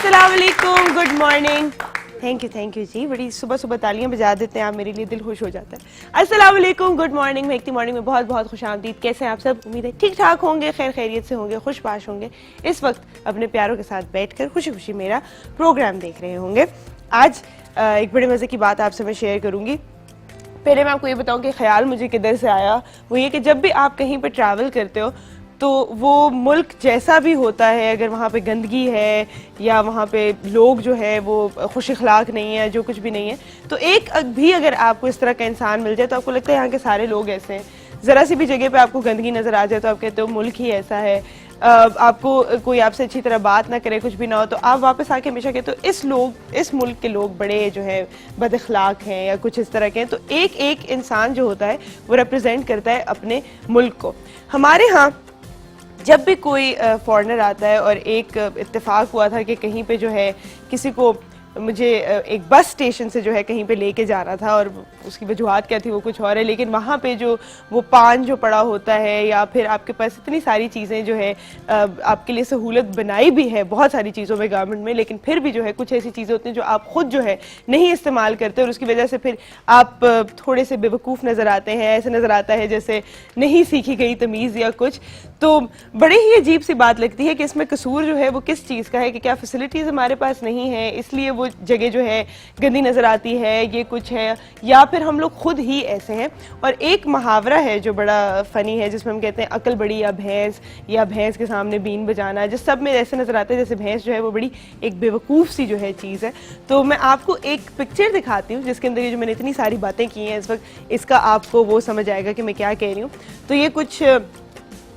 अस्सलाम वालेकुम, good morning. Thank you जी, बड़ी सुबह सुबह तालियां बजा देते हैं आप, मेरे लिए दिल खुश हो जाता है। अस्सलाम वालेकुम, गुड मॉर्निंग। महकती मॉर्निंग में बहुत बहुत खुश आमदीद। कैसे हैं आप सब? उम्मीद है ठीक ठाक होंगे, खैर खैरियत से होंगे, खुशबाश होंगे। इस वक्त अपने प्यारों के साथ बैठकर खुशी खुशी मेरा प्रोग्राम देख रहे होंगे। आज एक बड़े मज़े की बात आपसे मैं शेयर करूँगी। पहले मैं आपको ये बताऊँ कि ख्याल मुझे किधर से आया, वो ये कि जब भी आप कहीं पर ट्रैवल करते हो तो वो मुल्क जैसा भी होता है, अगर वहाँ पे गंदगी है या वहाँ पे लोग जो है वो खुश अखलाक नहीं है, जो कुछ भी नहीं है, तो एक भी अगर आपको इस तरह का इंसान मिल जाए तो आपको लगता है यहाँ के सारे लोग ऐसे हैं। ज़रा सी भी जगह पे आपको गंदगी नज़र आ जाए तो आप कहते हो मुल्क ही ऐसा है। आपको कोई आपसे अच्छी तरह बात ना करे, कुछ भी ना हो, तो आप वापस आके हमेशा कहते हो इस मुल्क के लोग बड़े जो है बद अखलाक हैं या कुछ इस तरह के हैं। तो एक एक इंसान जो होता है वो रिप्रेजेंट करता है अपने मुल्क को। हमारे यहाँ जब भी कोई फॉरेनर आता है, और एक इत्तेफाक हुआ था कि कहीं पे जो है किसी को मुझे एक बस स्टेशन से जो है कहीं पे लेके जाना था, और उसकी वजूहात क्या थी वो कुछ और है, लेकिन वहाँ पे जो वो पान जो पड़ा होता है या फिर आपके पास इतनी सारी चीज़ें जो है आपके लिए सहूलत बनाई भी है बहुत सारी चीज़ों में गवर्नमेंट में, लेकिन फिर भी जो है कुछ ऐसी चीज़ें होती हैं जो आप खुद जो है नहीं इस्तेमाल करते और उसकी वजह से फिर आप थोड़े से बेवकूफ़ नज़र आते हैं। ऐसे नज़र आता है जैसे नहीं सीखी गई तमीज़ या कुछ। तो बड़े ही अजीब सी बात लगती है कि इसमें कसूर जो है वो किस चीज़ का है, कि क्या फैसिलिटीज़ हमारे पास नहीं है इसलिए वो जगह जो है गंदी नज़र आती है, ये कुछ है, या फिर हम लोग खुद ही ऐसे हैं। और एक मुहावरा है जो बड़ा फ़नी है जिसमें हम कहते हैं अकल बड़ी या भैंस के सामने बीन बजाना, जिस सब में ऐसे नज़र आता है जैसे भैंस जो है वो बड़ी एक बेवकूफ़ सी जो है चीज़ है। तो मैं आपको एक पिक्चर दिखाती हूँ जिसके अंदर ये जो मैंने इतनी सारी बातें की हैं इस वक्त, इसका आपको वो समझ आएगा कि मैं क्या कह रही हूँ। तो ये कुछ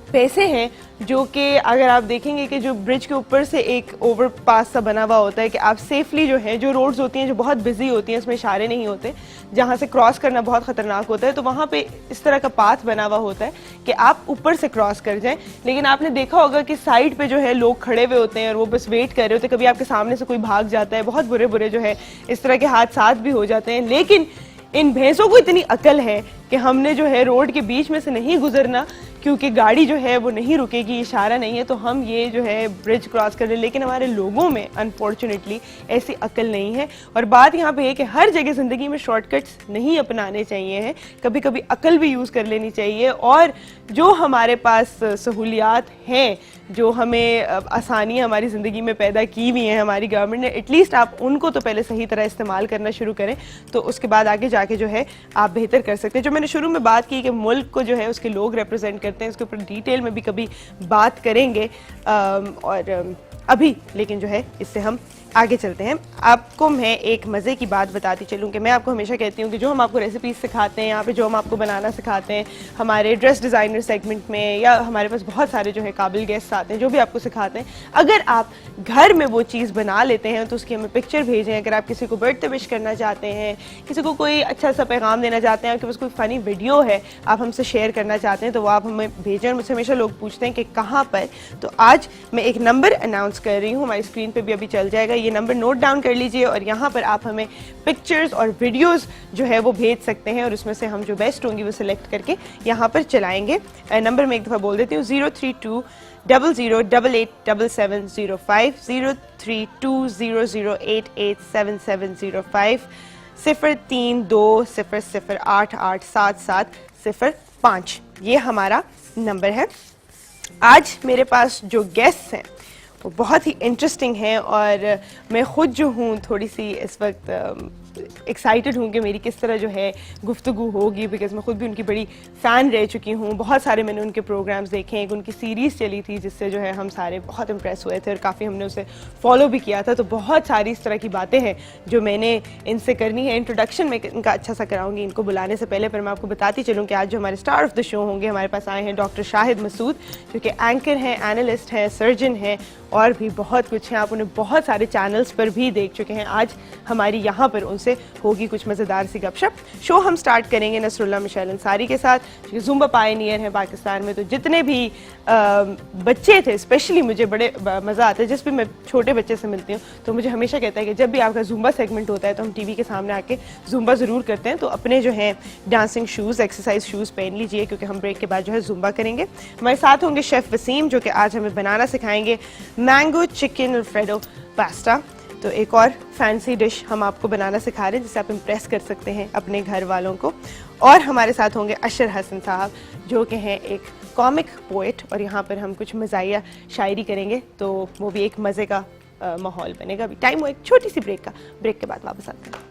पैसे हैं जो कि अगर आप देखेंगे कि जो ब्रिज के ऊपर से एक ओवरपास सा बना हुआ होता है कि आप सेफली जो है, जो रोड्स होती हैं जो बहुत बिजी होती हैं, उसमें इशारे नहीं होते, जहाँ से क्रॉस करना बहुत ख़तरनाक होता है, तो वहाँ पे इस तरह का पाथ बना हुआ होता है कि आप ऊपर से क्रॉस कर जाएं। लेकिन आपने देखा होगा कि साइड पे जो है लोग खड़े हुए होते हैं और वो बस वेट कर रहे होते हैं। कभी आपके सामने से कोई भाग जाता है, बहुत बुरे बुरे जो है इस तरह के हादसा भी हो जाते हैं। लेकिन इन भैंसों को इतनी अकल है कि हमने जो है रोड के बीच में से नहीं गुजरना, क्योंकि गाड़ी जो है वो नहीं रुकेगी, इशारा नहीं है, तो हम ये जो है ब्रिज क्रॉस कर रहे हैं। लेकिन हमारे लोगों में अनफॉर्चुनेटली ऐसी अकल नहीं है। और बात यहाँ पे है कि हर जगह ज़िंदगी में शॉर्टकट्स नहीं अपनाने चाहिए हैं, कभी कभी अकल भी यूज़ कर लेनी चाहिए। और जो हमारे पास सहूलियात हैं, जो हमें आसानियाँ हमारी ज़िंदगी में पैदा की हुई हैं हमारी गवर्नमेंट ने, एटलीस्ट आप उनको तो पहले सही तरह इस्तेमाल करना शुरू करें, तो उसके बाद आगे जाके जो है आप बेहतर कर सकते हैं। जो मैंने शुरू में बात की कि मुल्क को जो है उसके लोग रिप्रेजेंट करते हैं, उसके ऊपर डिटेल में भी कभी बात करेंगे। और अभी लेकिन जो है इससे हम आगे चलते हैं। आपको मैं एक मज़े की बात बताती चलूँ कि मैं आपको हमेशा कहती हूँ कि जो हम आपको रेसिपीज़ सिखाते हैं यहाँ पे, जो हम आपको बनाना सिखाते हैं हमारे ड्रेस डिज़ाइनर सेगमेंट में, या हमारे पास बहुत सारे जो है काबिल गेस्ट आते हैं जो भी आपको सिखाते हैं, अगर आप घर में वो चीज़ बना लेते हैं तो उसकी हमें पिक्चर भेजें। अगर आप किसी को बर्थडे विश करना चाहते हैं, किसी को कोई अच्छा सा पैगाम देना चाहते हैं, आपके पास कोई फ़नी वीडियो है आप हमसे शेयर करना चाहते हैं, तो वो आप हमें भेजें। और मुझसे हमेशा लोग पूछते हैं कि कहाँ पर, तो आज मैं एक नंबर अनाउंस कर रही हूँ, हमारी स्क्रीन पर भी अभी चल जाएगा। ये नंबर नोट डाउन कर लीजिए और यहाँ पर आप हमें पिक्चर्स और वीडियोस जो है वो भेज सकते हैं, और उसमें से हम जो बेस्ट होंगी वो सिलेक्ट करके यहाँ पर चलाएंगे। नंबर मैं एक दफ़ा बोल देती हूँ, 03200887705, 03200887705, 0320088705। ये हमारा नंबर है। आज मेरे पास जो गेस्ट्स हैं वो बहुत ही इंटरेस्टिंग है, और मैं ख़ुद जो हूँ थोड़ी सी इस वक्त एक्साइटेड हूँ कि मेरी किस तरह जो है गुफ्तगू होगी, बिकॉज मैं ख़ुद भी उनकी बड़ी फ़ैन रह चुकी हूँ। बहुत सारे मैंने उनके प्रोग्राम्स देखे हैं। एक उनकी सीरीज़ चली थी जिससे जो है हम सारे बहुत इम्प्रेस हुए थे और काफ़ी हमने उसे फॉलो भी किया था। तो बहुत सारी इस तरह की बातें हैं जो मैंने इनसे करनी है। इंट्रोडक्शन में इनका अच्छा सा कराऊंगी इनको बुलाने से पहले, पर मैं आपको बताती चलूँ कि आज जो हमारे स्टार ऑफ द शो होंगे, हमारे पास आए हैं डॉक्टर शाहिद मसूद, जो कि एंकर हैं, एनालिस्ट हैं, सर्जन हैं, और भी बहुत कुछ हैं। आप उन्हें बहुत सारे चैनल्स पर भी देख चुके हैं। आज हमारी यहाँ पर उनसे होगी कुछ मज़ेदार सी गपशप। शो हम स्टार्ट करेंगे नसरुल्लाह मिशेल अंसारी के साथ, जो ज़ुम्बा पायनियर हैं पाकिस्तान में। तो जितने भी बच्चे थे, स्पेशली मुझे बड़े मज़ा आता है, जिस भी मैं छोटे बच्चे से मिलती हूँ तो मुझे हमेशा कहता है कि जब भी आपका ज़ुम्बा सेगमेंट होता है तो हम टीवी के सामने आके ज़ुम्बा ज़रूर करते हैं। तो अपने जो है डांसिंग शूज़, एक्सरसाइज शूज़ पहन लीजिए, क्योंकि हम ब्रेक के बाद जो है ज़ुम्बा करेंगे। हमारे साथ होंगे शेफ़ वसीम, जो कि आज हमें बनाना सिखाएंगे मैंगो चिकन अल्फ्रेडो पास्ता। तो एक और फैंसी डिश हम आपको बनाना सिखा रहे हैं जिससे आप इम्प्रेस कर सकते हैं अपने घर वालों को। और हमारे साथ होंगे अशर हसन साहब जो कि हैं एक कॉमिक पोएट, और यहाँ पर हम कुछ मज़ाहिया शायरी करेंगे, तो वो भी एक मज़े का माहौल बनेगा। अभी टाइम हो एक छोटी सी ब्रेक का, ब्रेक के बाद वापस आते हैं।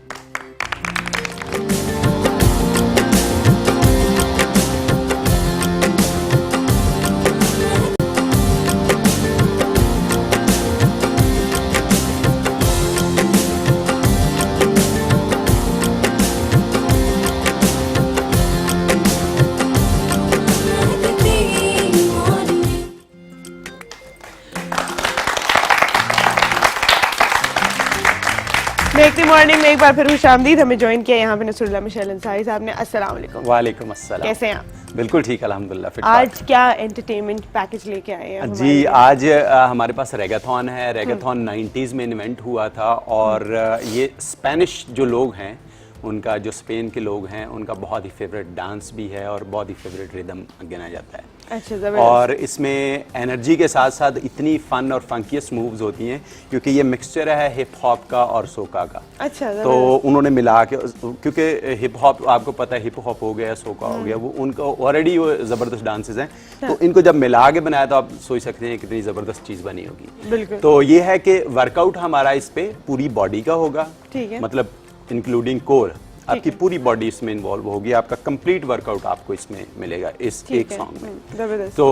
मेक्ती मॉर्निंग में एक बार फिर खुशामदीद। हमें ज्वाइन किया यहाँ पे नसरुल्लाह मिशेल अंसारी साहब ने। अस्सलाम वालेकुम। वालेकुम अस्सलाम। कैसे हैं आप? बिल्कुल ठीक, अल्हम्दुलिल्लाह। आज क्या एंटरटेनमेंट पैकेज लेके आए हैं? जी, आज हमारे पास रेगाथॉन है। रेगाथॉन 90s में इन्वेंट हुआ था, और ये स्पेनिश जो लोग हैं उनका, जो स्पेन के लोग हैं उनका बहुत ही फेवरेट डांस भी है और बहुत ही फेवरेट रिदम गिना जाता है। अच्छा, और इसमें एनर्जी के साथ साथ इतनी फन और फंकीस्ट मूव्स होती हैं क्योंकि ये मिक्सचर है हिप हॉप का और सोका का। अच्छा, तो उन्होंने मिला के, क्योंकि हिप हॉप आपको पता है, हिप हॉप हो गया, सोका हो गया, वो उनको ऑलरेडी वो ज़बरदस्त डांसेस हैं। तो इनको जब मिला के बनाया तो आप सोच सकते हैं कितनी ज़बरदस्त चीज़ बनी होगी। बिल्कुल। तो ये है कि वर्कआउट हमारा इस पे पूरी बॉडी का होगा, ठीक है, मतलब इंक्लूडिंग कोर, आपकी पूरी बॉडी इसमें इन्वॉल्व होगी। आपका कंप्लीट वर्कआउट आपको इसमें मिलेगा इस एक सॉन्ग में। जबरदस्त। तो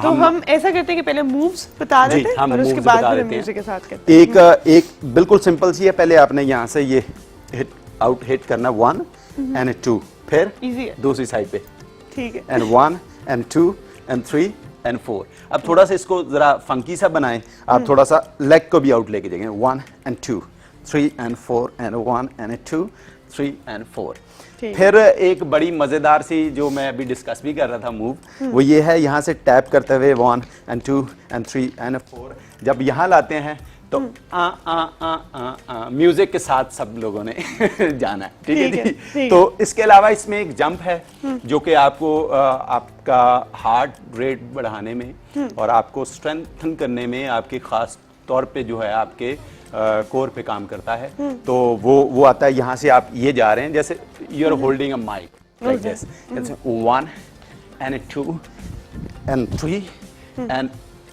हम ऐसा करते हैं कि पहले मूव्स बता देते हैं और उसके बाद फिर म्यूजिक के साथ करते हैं। एक बिल्कुल सिंपल सी है। पहले आपने यहाँ से ये हिट आउट हिट करना 1 एंड 2, फिर दूसरी साइड पे, ठीक है, एंड 1 एंड 2 एंड 3 एंड 4। अब थोड़ा सा इसको जरा फंकी सा बनाएं। आप थोड़ा सा लेग को भी आउट लेके जाएंगे, 1 and 2, 3 and 4 and 1 and 2, 3 and 4। फिर एक बड़ी मजेदार सी जो मैं अभी डिस्कस भी कर रहा था मूव, वो ये है, यहाँ से टैप करते हुए 1 एंड 2 एंड 3 एंड 4 जब यहाँ लाते हैं तो म्यूजिक के साथ सब लोगों ने जाना है, ठीक है जी। तो इसके अलावा इसमें एक जंप है जो कि आपको आपका हार्ट रेट बढ़ाने में और आपको स्ट्रेंथन करने में, आपके खास तौर पे जो है आपके कोर पे काम करता है। तो वो आता है, यहाँ से आप ये जा रहे हैं जैसे you are holding a mike like this, 1 and 2 and 3 and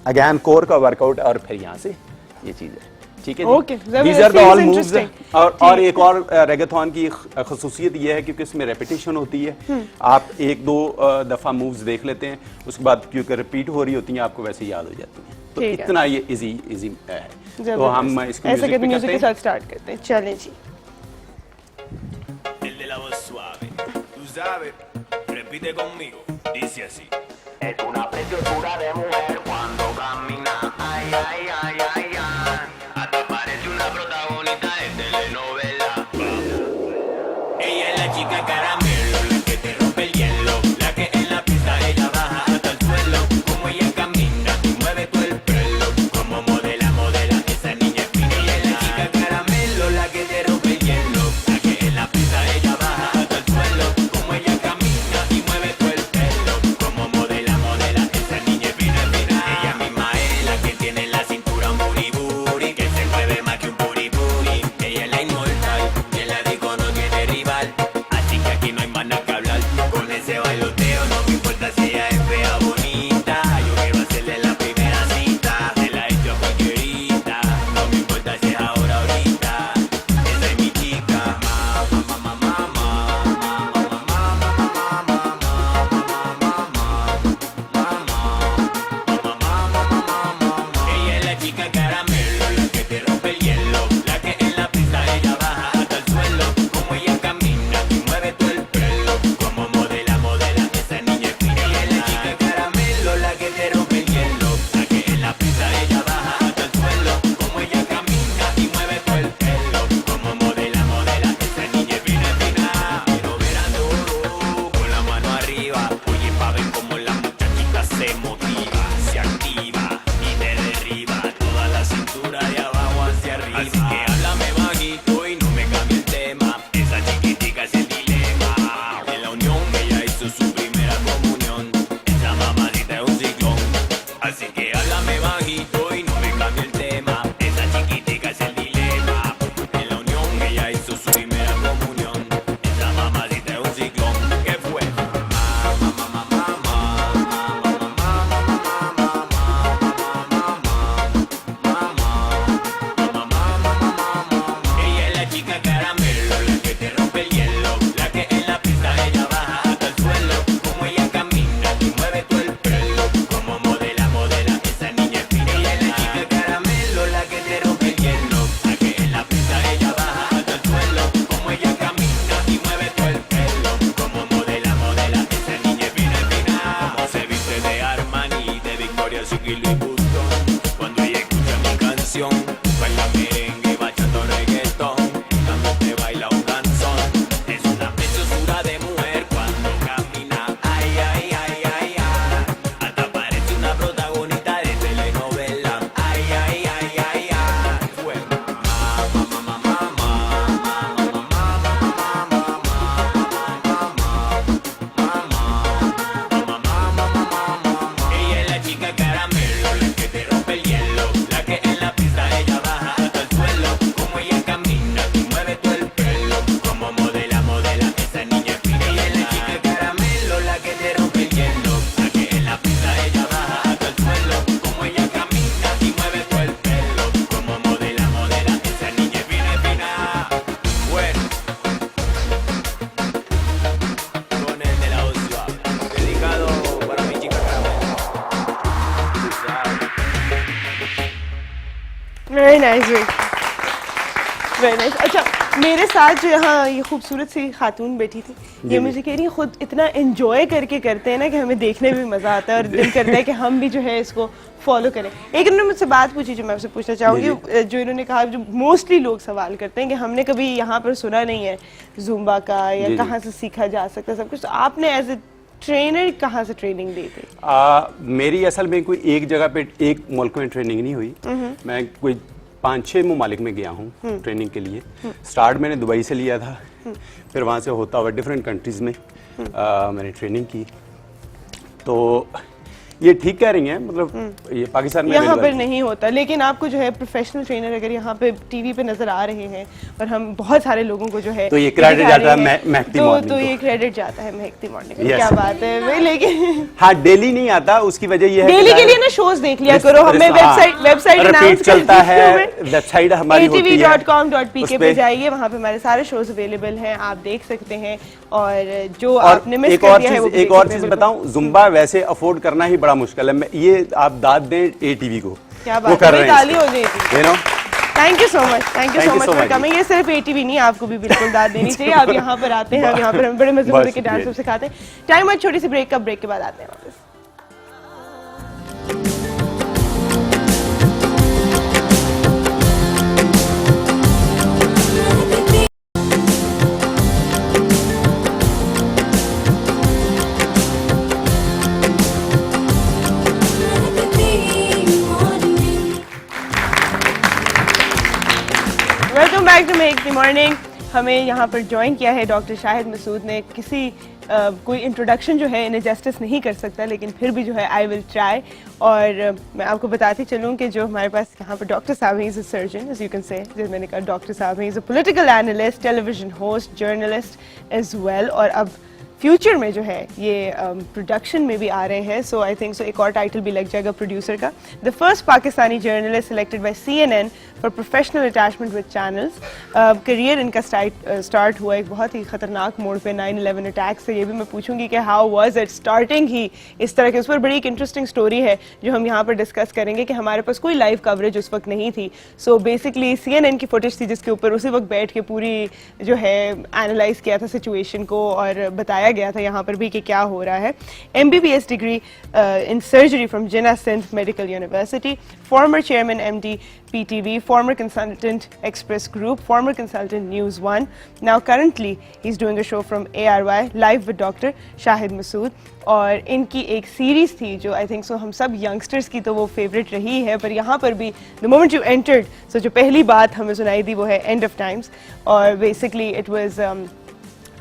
again core का वर्कआउट, और फिर यहाँ से ये चीज है, ठीक है। Okay, these are the all moves. और एक और रेगाथॉन की खसूसियत ये है क्योंकि इसमें रेपिटेशन होती है। आप एक दो दफा मूव्स देख लेते हैं, उसके बाद क्योंकि रिपीट हो रही होती हैं आपको वैसे याद हो जाती हैं। तो इतना ये इजी है। तो हम इसको म्यूजिक के साथ स्टार्ट करते हैं। चलें जी। El de la voz suave, tú sabes, repite conmigo, dice así. Es una preciosura de mujer cuando camina, ay, ay, ay, ay, ay. Hasta parece una protagonista de telenovela. Ella es la chica caramelo, la que te rompe el hielo, la que en la pista ella baja hasta el suelo. Como ella camina y mueve todo el pelo, como modela, esa niña es fina. Ella es la chica caramelo, la que te rompe el hielo, la que en la pista ella baja hasta el suelo. Como ella camina y mueve todo el pelo, como modela, esa niña es fina, fina. Ella misma es la que tiene la cintura. presión. Baila merengue, bachata o reggaetón, cuando te baila un danzón. Es una preciosura de mujer cuando camina. Ay, ay, ay, ay, ay. Hasta parece una protagonista de telenovela. Ay, ay, ay, ay, ay. Fue ella es la chica caramelo, la que te rompe el hielo, la que en la pista ella baja hasta el suelo. Como ella camina, tú mueves todo el pelo. Como modela, modela, esa niña es fina. Ella es la chica caramelo, la que te rompe el hielo, la que en la pista ella baja hasta el suelo. Como ella camina y mueve todo el pelo. Como modela, modela, esa niña es fina, fina. Bueno, con el de la voz suave, dedicado para mi chica caramelo. Tú sabes. Very nice, very nice. अच्छा, मेरे साथ जो यहाँ ये खूबसूरत सी खातून बैठी थी, ये मुझे कह रही है खुद इतना एंजॉय करके करते हैं ना कि हमें देखने में भी मज़ा आता है और दिल करता है कि हम भी जो है इसको फॉलो करें। एक इन्होंने मुझसे बात पूछी जो मैं आपसे पूछना चाहूँगी, जो इन्होंने कहा, जो मोस्टली लोग सवाल करते हैं कि हमने कभी यहाँ पर सुना नहीं है जुम्बा का या कहाँ से सीखा जा सकता है सब कुछ, तो आपने एज ए ट्रेनर कहाँ से ट्रेनिंग दी थी? मेरी असल में कोई एक जगह पे एक मुल्क में ट्रेनिंग नहीं हुई। मैं कोई 5-6 ममालिक में गया हूँ ट्रेनिंग के लिए। स्टार्ट मैंने दुबई से लिया था, फिर वहाँ से होता हुआ डिफरेंट कंट्रीज़ में मैंने ट्रेनिंग की। तो ये ठीक कह रही हैं, मतलब ये पाकिस्तान में यहाँ पर नहीं होता, लेकिन आपको जो है प्रोफेशनल ट्रेनर अगर यहाँ पे टीवी पे नजर आ रहे हैं और हम बहुत सारे लोगों को जो है तो ये क्रेडिट जाता है महकती मॉर्निंग तो ये क्रेडिट जाता है महकती मॉर्निंग को। क्या बात है भाई, लेकिन हाँ डेली नहीं आता, उसकी वजह ये है डेली के लिए ना शोज देख लिया करो, हमें वेबसाइट रिपीट चलता है, वेबसाइट हमारी होती है atv.com.pk पे जाइए, वहाँ पे हमारे सारे शोज अवेलेबल हैं, आप देख सकते हैं। और जो आपने मिस कर दिया है वो एक और चीज बताऊं, जुम्बा वैसे अफोर्ड करना ही बड़ा मुश्किल है। ये आप दाद दें एटीवी को, क्या वो बात कर है, रहे ताली हो हैं, जाएगी। you know? Thank you so much, thank you Thank so you much so for much. Coming. ये सिर्फ एटीवी नहीं, आपको भी बिल्कुल दाद देनी चाहिए। आप यहाँ पर आते हैं, यहाँ पर हम बड़े मजे मजे के डांस सब सिखाते हैं। टाइम आज छोटी सी ब्रेक का, ब्रेक के बाद आते हैं वापस। Welcome back to make the morning. हमें यहाँ पर ज्वाइन किया है डॉक्टर शाहिद मसूद ने। किसी कोई इंट्रोडक्शन जो है इन्हें जस्टिस नहीं कर सकता, लेकिन फिर भी जो है आई विल ट्राई। और मैं आपको बताती चलूँ कि जो हमारे पास यहाँ पर डॉक्टर साहब हैं, is a surgeon as you can say, जैसे मैंने कहा डॉक्टर साहब हैं, is a political analyst, television host, journalist as well, और अब फ्यूचर में जो है ये प्रोडक्शन में भी आ रहे हैं। सो आई थिंक सो एक और टाइटल भी लग जाएगा प्रोड्यूसर का। The first Pakistani journalist selected by CNN for professional attachment with channels. Career इनका स्टार्ट हुआ एक बहुत ही खतरनाक मोड़ पे 9/11 अटैक से। ये भी मैं पूछूंगी कि हाउ वाज इट स्टार्टिंग ही इस तरह के, उस पर बड़ी एक इंटरेस्टिंग स्टोरी है जो हम यहाँ पर डिस्कस करेंगे कि हमारे पास कोई लाइव कवरेज उस वक्त नहीं थी। सो बेसिकली CNN की फुटेज थी जिसके ऊपर उसी वक्त बैठ के पूरी जो है एनालाइज किया था सिचुएशन को और बताया गया था यहाँ पर भी कि क्या हो रहा है। MBBS degree in surgery from Jinnah Sindh medical university, former chairman MD PTV, former consultant Express Group, former consultant News One. Now currently he's doing a show from ARY live with Dr. Shahid Masood. और इनकी एक series थी जो I think so हम सब youngsters की तो वो फेवरेट रही है, पर यहाँ पर भी द मोमेंट यू एंटर्ड, सो जो पहली बात हमें सुनाई दी वो है एंड ऑफ टाइम्स। और बेसिकली इट वाज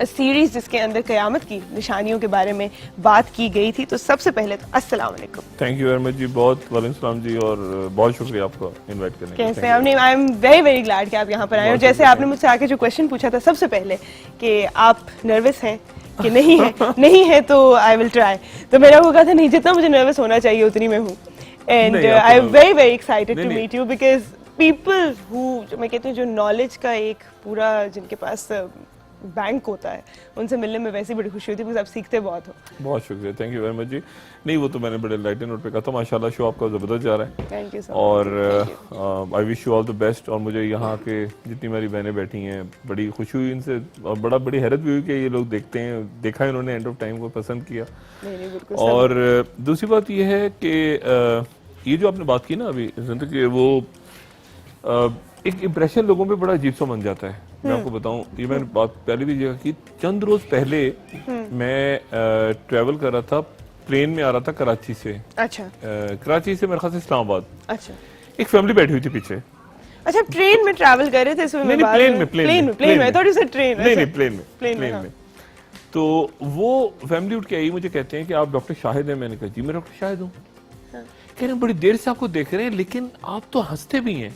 सीरीज जिसके अंदर क़यामत की निशानियों के बारे में बात की गई थी। तो सबसे पहले तो अस्सलाम वालेकुम। थैंक यू वेरी मच जी, बहुत वालेकुम सलाम जी, और बहुत शुक्रिया आपका इनवाइट करने के लिए। कैसे आपने, आई एम वेरी वेरी ग्लैड कि आप यहाँ पर आए। और जैसे आपने मुझसे आके जो क्वेश्चन पूछा था सबसे पहले कि आप नर्वस हैं कि नहीं है, नहीं है तो आई विल ट्राई, तो मेरा वो कहा था नहीं, जितना मुझे नर्वस होना चाहिए उतनी मैं हूँ। And I am very very excited to meet you because people who, मैं कहती हूँ जो नॉलेज का एक पूरा जिनके पास बैंक होता है, उनसे मिलने में वैसे बड़ी खुशी होती है, बिकॉज आप सीखते बहुत हो। बहुत शुक्रिया, थैंक यू वेरी मच जी। नहीं वो तो मैंने बड़े लाइट नोट पे कहा था, माशाल्लाह शो आपका ज़बरदस्त जा रहा है। Thank you so much. और I wish you all the best. और मुझे यहाँ के जितनी मेरी बहनें बैठी हैं बड़ी खुशी हुई इनसे, और बड़ी हैरत भी हुई कि ये लोग देखते हैं, देखा इन्होंने एंड ऑफ टाइम को पसंद किया। नहीं, बिल्कुल। और दूसरी बात ये है कि ये जो आपने बात की ना अभी जिंदगी, वो एक इम्प्रेशन लोगों पे बड़ा अजीब सा बन जाता है। मैं आपको बताऊं, ये मैंने बात पहले भी जगह की, चंद रोज पहले मैं ट्रैवल कर रहा था, प्लेन में आ रहा था कराची से। अच्छा कराची से मेरे ख्याल से इस्लामाबाद। अच्छा एक फैमिली बैठी हुई थी पीछे। अच्छा, ट्रेन में ट्रैवल कर रहे थे इसमें? नहीं, प्लेन में। I thought you said train. नहीं, प्लेन में। हाँ। तो वो फैमिली उठ के आई, मुझे कहते हैं कि आप डॉक्टर शाहिद हैं। मैंने कहा जी मैं डॉक्टर शाहिद हूँ। कह रहे हैं बड़ी देर से आपको देख रहे हैं, लेकिन आप तो हंसते भी हैं।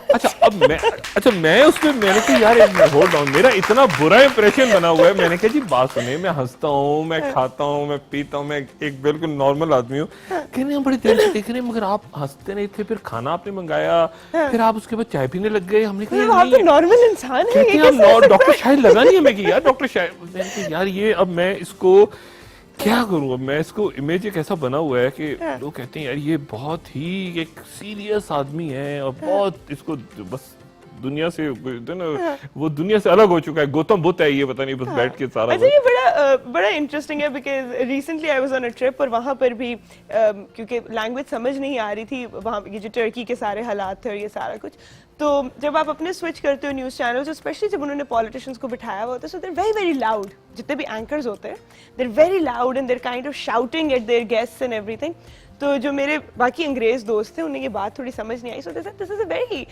अच्छा मैं उसमें मैंने कहा यार होल्ड ऑन, मेरा इतना बुरा इंप्रेशन बना हुआ है। मैंने कहा जी बात सुने, मैं हंसता हूँ, मैं खाता हूँ, मैं पीता हूँ, मैं एक बिल्कुल नॉर्मल आदमी हूँ। कह रहे हैं बड़ी देर से देख रहे हैं, मगर आप हंसते नहीं थे, फिर खाना आपने मंगाया, फिर आप उसके बाद चाय पीने लग गए। हमने कहा आप तो नॉर्मल इंसान है। डॉक्टर शाहिद लगा नहीं हमें कि यार डॉक्टर शाहिद। मैंने कहा यार ये अब मैं इसको क्या करूँ, अब मैं इसको इमेज एक ऐसा बना हुआ है कि लोग कहते हैं यार ये बहुत ही एक सीरियस आदमी है और बहुत इसको बस दुनिया से वो दुनिया से अलग हो चुका है, गौतम बुद्ध है ये, पता नहीं बस बैठ के सारा। अच्छा ये बड़ा इंटरेस्टिंग है, because recently I was on a trip और वहाँ पर भी क्योंकि लैंग्वेज समझ नहीं आ रही थी, वहाँ ये जो टर्की के सारे हालात थे और ये सारा कुछ, तो जब आप अपने स्विच करते हो न्यूज़ चैनल्स, स्पेशली जब उन्होंने पॉलिटिशियंस को बिठाया हुआ होता है, so they're very very loud, जितने भी एंकर्स होते हैं they're very loud and they're kind of shouting at their guests and everything. तो जो मेरे बाकी अंग्रेज दोस्त थे उन्हें ये बात थोड़ी समझ नहीं आई, so this is a very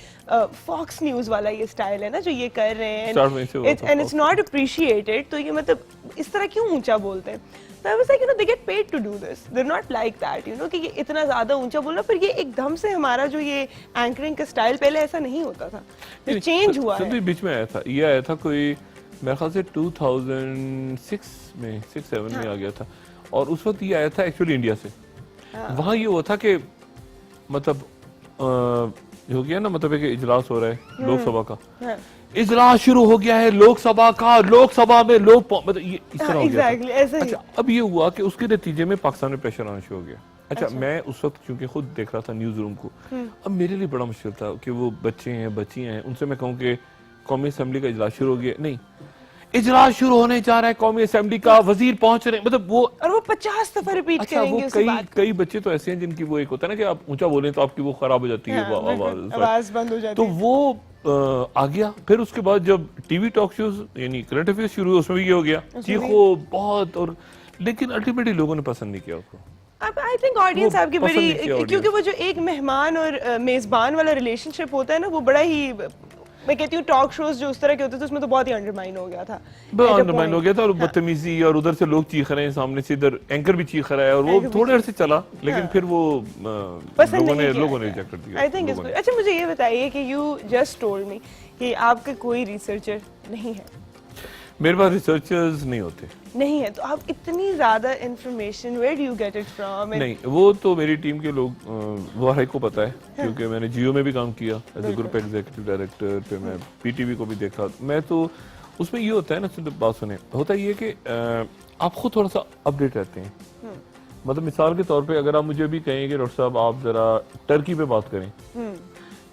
Fox News वाला ये स्टाइल है ना जो ये कर रहे हैं, एंड इट्स नॉट अप्रिशिएटेड। तो ये मतलब इस तरह क्यों ऊंचा बोलते हैं? So I was like, they get paid to do this. They're not like that, कि ये इतना ज्यादा ऊंचा बोलना, पर ये एकदम से हमारा जो ये एंकरिंग का स्टाइल पहले ऐसा नहीं होता था, तो चेंज हुआ है। बीच में आया था, ये आया था कोई मेरे ख्याल से 2006 में 6-7 में आ गया था, और उस वक्त ये आया था एक्चुअली इंडिया से। वहाँ ये हुआ था कि मतलब हो गया ना, मतलब एक इजलास हो रहा है लोकसभा का, इजलास शुरू हो गया है लोकसभा का, लोकसभा में लोग मतलब ये इस तरह हो गया था। अच्छा अब ये हुआ कि उसके नतीजे में पाकिस्तान में प्रेशर आना शुरू हो गया। अच्छा मैं उस वक्त क्योंकि खुद देख रहा था न्यूज रूम को, अब मेरे लिए बड़ा मुश्किल था कि वो बच्चे हैं बच्चियां हैं, उनसे मैं कहूँ कि कौमी असेंबली का इजलास शुरू हो गया, नहीं इजलास शुरू होने जा रहा है कौमी असेंबली का, वजीर पहुंच रहे हैं, मतलब वो 50 दफा रिपीट करेंगे उसके बाद। कई बच्चे तो ऐसे हैं जिनकी वो एक होता है ना कि आप ऊंचा बोलें तो आपकी वो खराब हो जाती है, आवाज बंद हो जाती है। तो वो आ गया। फिर उसके बाद जब टीवी टॉक शोज यानी करंट अफेयर्स शुरू हुए, उसमें भी ये हो गया चीखो बहुत, और लेकिन अल्टीमेटली लोगों ने पसंद नहीं किया उसको। अब आई थिंक ऑडियंस आपकी बड़ी, क्योंकि वो जो एक मेहमान और मेजबान वाला रिलेशनशिप होता है ना, वो बड़ा ही, मैं कहती हूँ टॉक शोज जो उस तरह के होते थे उसमें तो बहुत ही अंडरमाइन हो गया था, अंडरमाइन हो गया था, और बदतमीजी, और उधर से लोग चीख रहे हैं सामने से, इधर एंकर भी चीख रहा है, और वो थोड़े देर से चला, लेकिन फिर वो लोगों ने रिजेक्ट कर दिया। आई थिंक अच्छा मुझे ये बताइए कि यू जस्ट टोल्ड मी कि आपका कोई रिसर्चर नहीं है। मेरे पास रिसर्चर्स नहीं होते। नहीं है, तो आप इतनी ज्यादा information where do you get it from? नहीं, वो तो मेरी टीम के लोग, वो हर एक को पता है, क्योंकि मैंने जियो में भी काम किया as a group executive director, फिर मैं पीटीवी को भी देखा। मैं तो उसमें ये होता है ना, सिर्फ बात सुने, होता ये कि आप खुद थोड़ा सा अपडेट रहते हैं। मतलब मिसाल के तौर पे अगर आप मुझे अभी कहें कि डॉक्टर साहब आप जरा टर्की पे बात करें,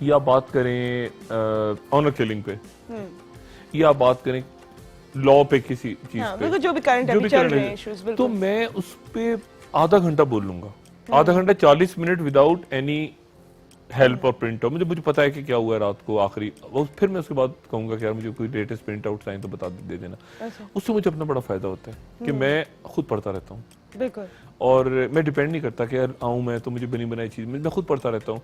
या बात करें ऑनर किलिंग पे, या बात करें लॉ पे किसी चीज पे, जो भी करंट अभी चल रहे हैं इश्यूज, तो मैं उस पे आधा घंटा बोल लूंगा, आधा घंटा 40 मिनट विदाउट एनी हेल्प और प्रिंट आउट। मुझे पता है कि क्या हुआ है रात को आखिरी, फिर मैं उसके बाद कहूंगा कि यार मुझे कोई लेटेस्ट प्रिंट आउट आए तो बता दे देना। उससे मुझे अपना बड़ा फायदा होता है कि मैं खुद पढ़ता रहता हूँ, बिल्कुल, और मैं डिपेंड नहीं करता कि यार आऊं मैं तो मुझे बनी बनाई चीज, मैं खुद पढ़ता रहता हूँ।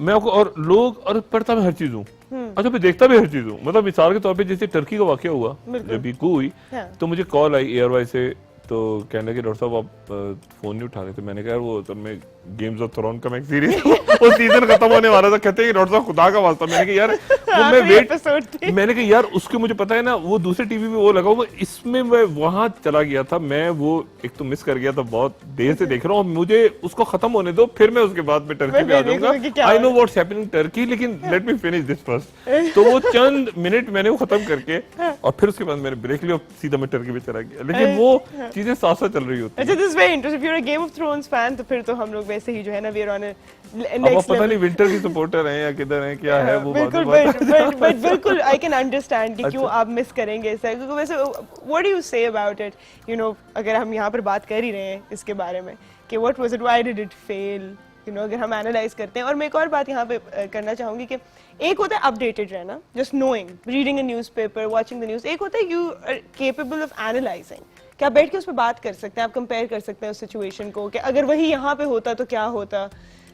मैं आपको, और लोग, और पढ़ता मैं हर चीज हूँ, अच्छा मैं देखता भी हर चीज हूँ। मतलब मिसाल के तौर पे जैसे टर्की का वाकया हुआ, जब भी हुई, तो मुझे कॉल आई एयरवाई से, तो कहने लगे डॉक्टर साहब आप फोन नहीं उठा रहे थे। मैंने कहा वो तो मैं गेम्स ऑफ थ्रोन का मैं सीरीज वो सीजन खत्म होने वाला था, कहते हैं डॉक्टर साहब खुदा का वास्ता। मैंने कहा यार वो मैं वेट, मैंने कहा यार उसके मुझे पता है ना, वो दूसरे टीवी में वो लगा, वो इसमें मैं वहां चला गया था, मैं वो एक तो मिस कर गया था, बहुत देर से देख रहा हूँ, मुझे उसको खत्म होने दो, फिर मैं उसके बाद में टर्की पे आ जाऊंगा। I know what's happening Turkey, लेकिन let me finish this first. तो वो चंद मिनट मैंने वो खत्म करके, और फिर उसके बाद मैंने ब्रेक लिया, सीधा मैं टर्की पे चला गया, लेकिन वो चीजें साथ साथ चल रही होती है। अच्छा, this is very interesting. If you are a Game of Thrones fan, तो फिर तो हम लोग वैसे ही जो है ना, we are on a next पता नहीं विंटर की सपोर्टर हैं या किधर हैं, क्या है वो बिल्कुल, बट बिल्कुल आई कैन अंडरस्टैंड कि क्यों आप मिस करेंगे ऐसा, क्योंकि वैसे what do you say about it, you know, अगर हम यहाँ पर बात कर ही रहे हैं इसके बारे में कि what was it, why did it fail, अगर हम एनालाइज करते हैं। और मैं एक और बात यहाँ पे करना चाहूंगी कि एक होता है अपडेटेड रहना, just knowing, reading a newspaper, watching the news. एक होता है you are capable of analysing, कि आप बैठ के उस पर बात कर सकते हैं, आप कंपेयर कर सकते हैं उस सिचुएशन को कि अगर वही यहाँ पे होता तो क्या होता।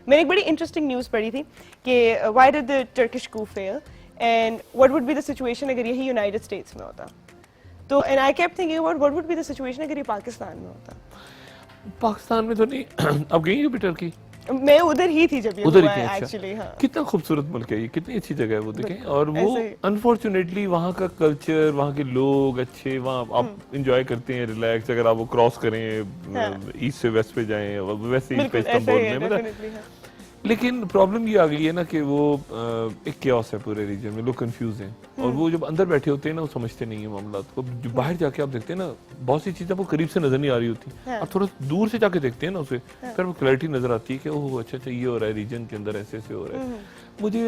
मैंने एक बड़ी इंटरेस्टिंग न्यूज़ पढ़ी थी कि why did the Turkish coup fail and what would be the situation अगर यही यूनाइटेड स्टेट्स में होता। तो and I kept thinking about what would be the situation अगर ये पाकिस्तान में होता। पाकिस्तान में तो नहीं। अब गई हो टर्की? मैं उधर ही थी जब ये उधर हुआ ही थी, है अच्छा। एक्चुअली। हाँ, कितना खूबसूरत मुल्क है ये, कितनी अच्छी जगह है वो, देखें। और वो ऐसे ही। अनफॉर्चुनेटली वहाँ का कल्चर, वहाँ के लोग अच्छे, वहाँ आप इंजॉय करते हैं, रिलैक्स। अगर आप वो क्रॉस करें, ईस्ट से वेस्ट पे जाएं, वैसे ईस्ट पे बिल्कुल ऐसा इस्तांबुल ही है, में, मतलब। definitely है। लेकिन प्रॉब्लम ये आ गई है ना कि वो एक chaos है पूरे रीजन में, लोग कंफ्यूज हैं। और वो जब अंदर बैठे होते हैं ना, वो समझते नहीं है मामला को। जो बाहर जाके आप देखते हैं ना, बहुत सी चीजें आपको करीब से नजर नहीं आ रही होती। हाँ। आप थोड़ा दूर से जाके देखते हैं ना उसे, फिर वो क्लैरिटी नजर आती है कि ओह अच्छा अच्छा ये हो रहा है, रीजन के अंदर ऐसे ऐसे हो रहा है। मुझे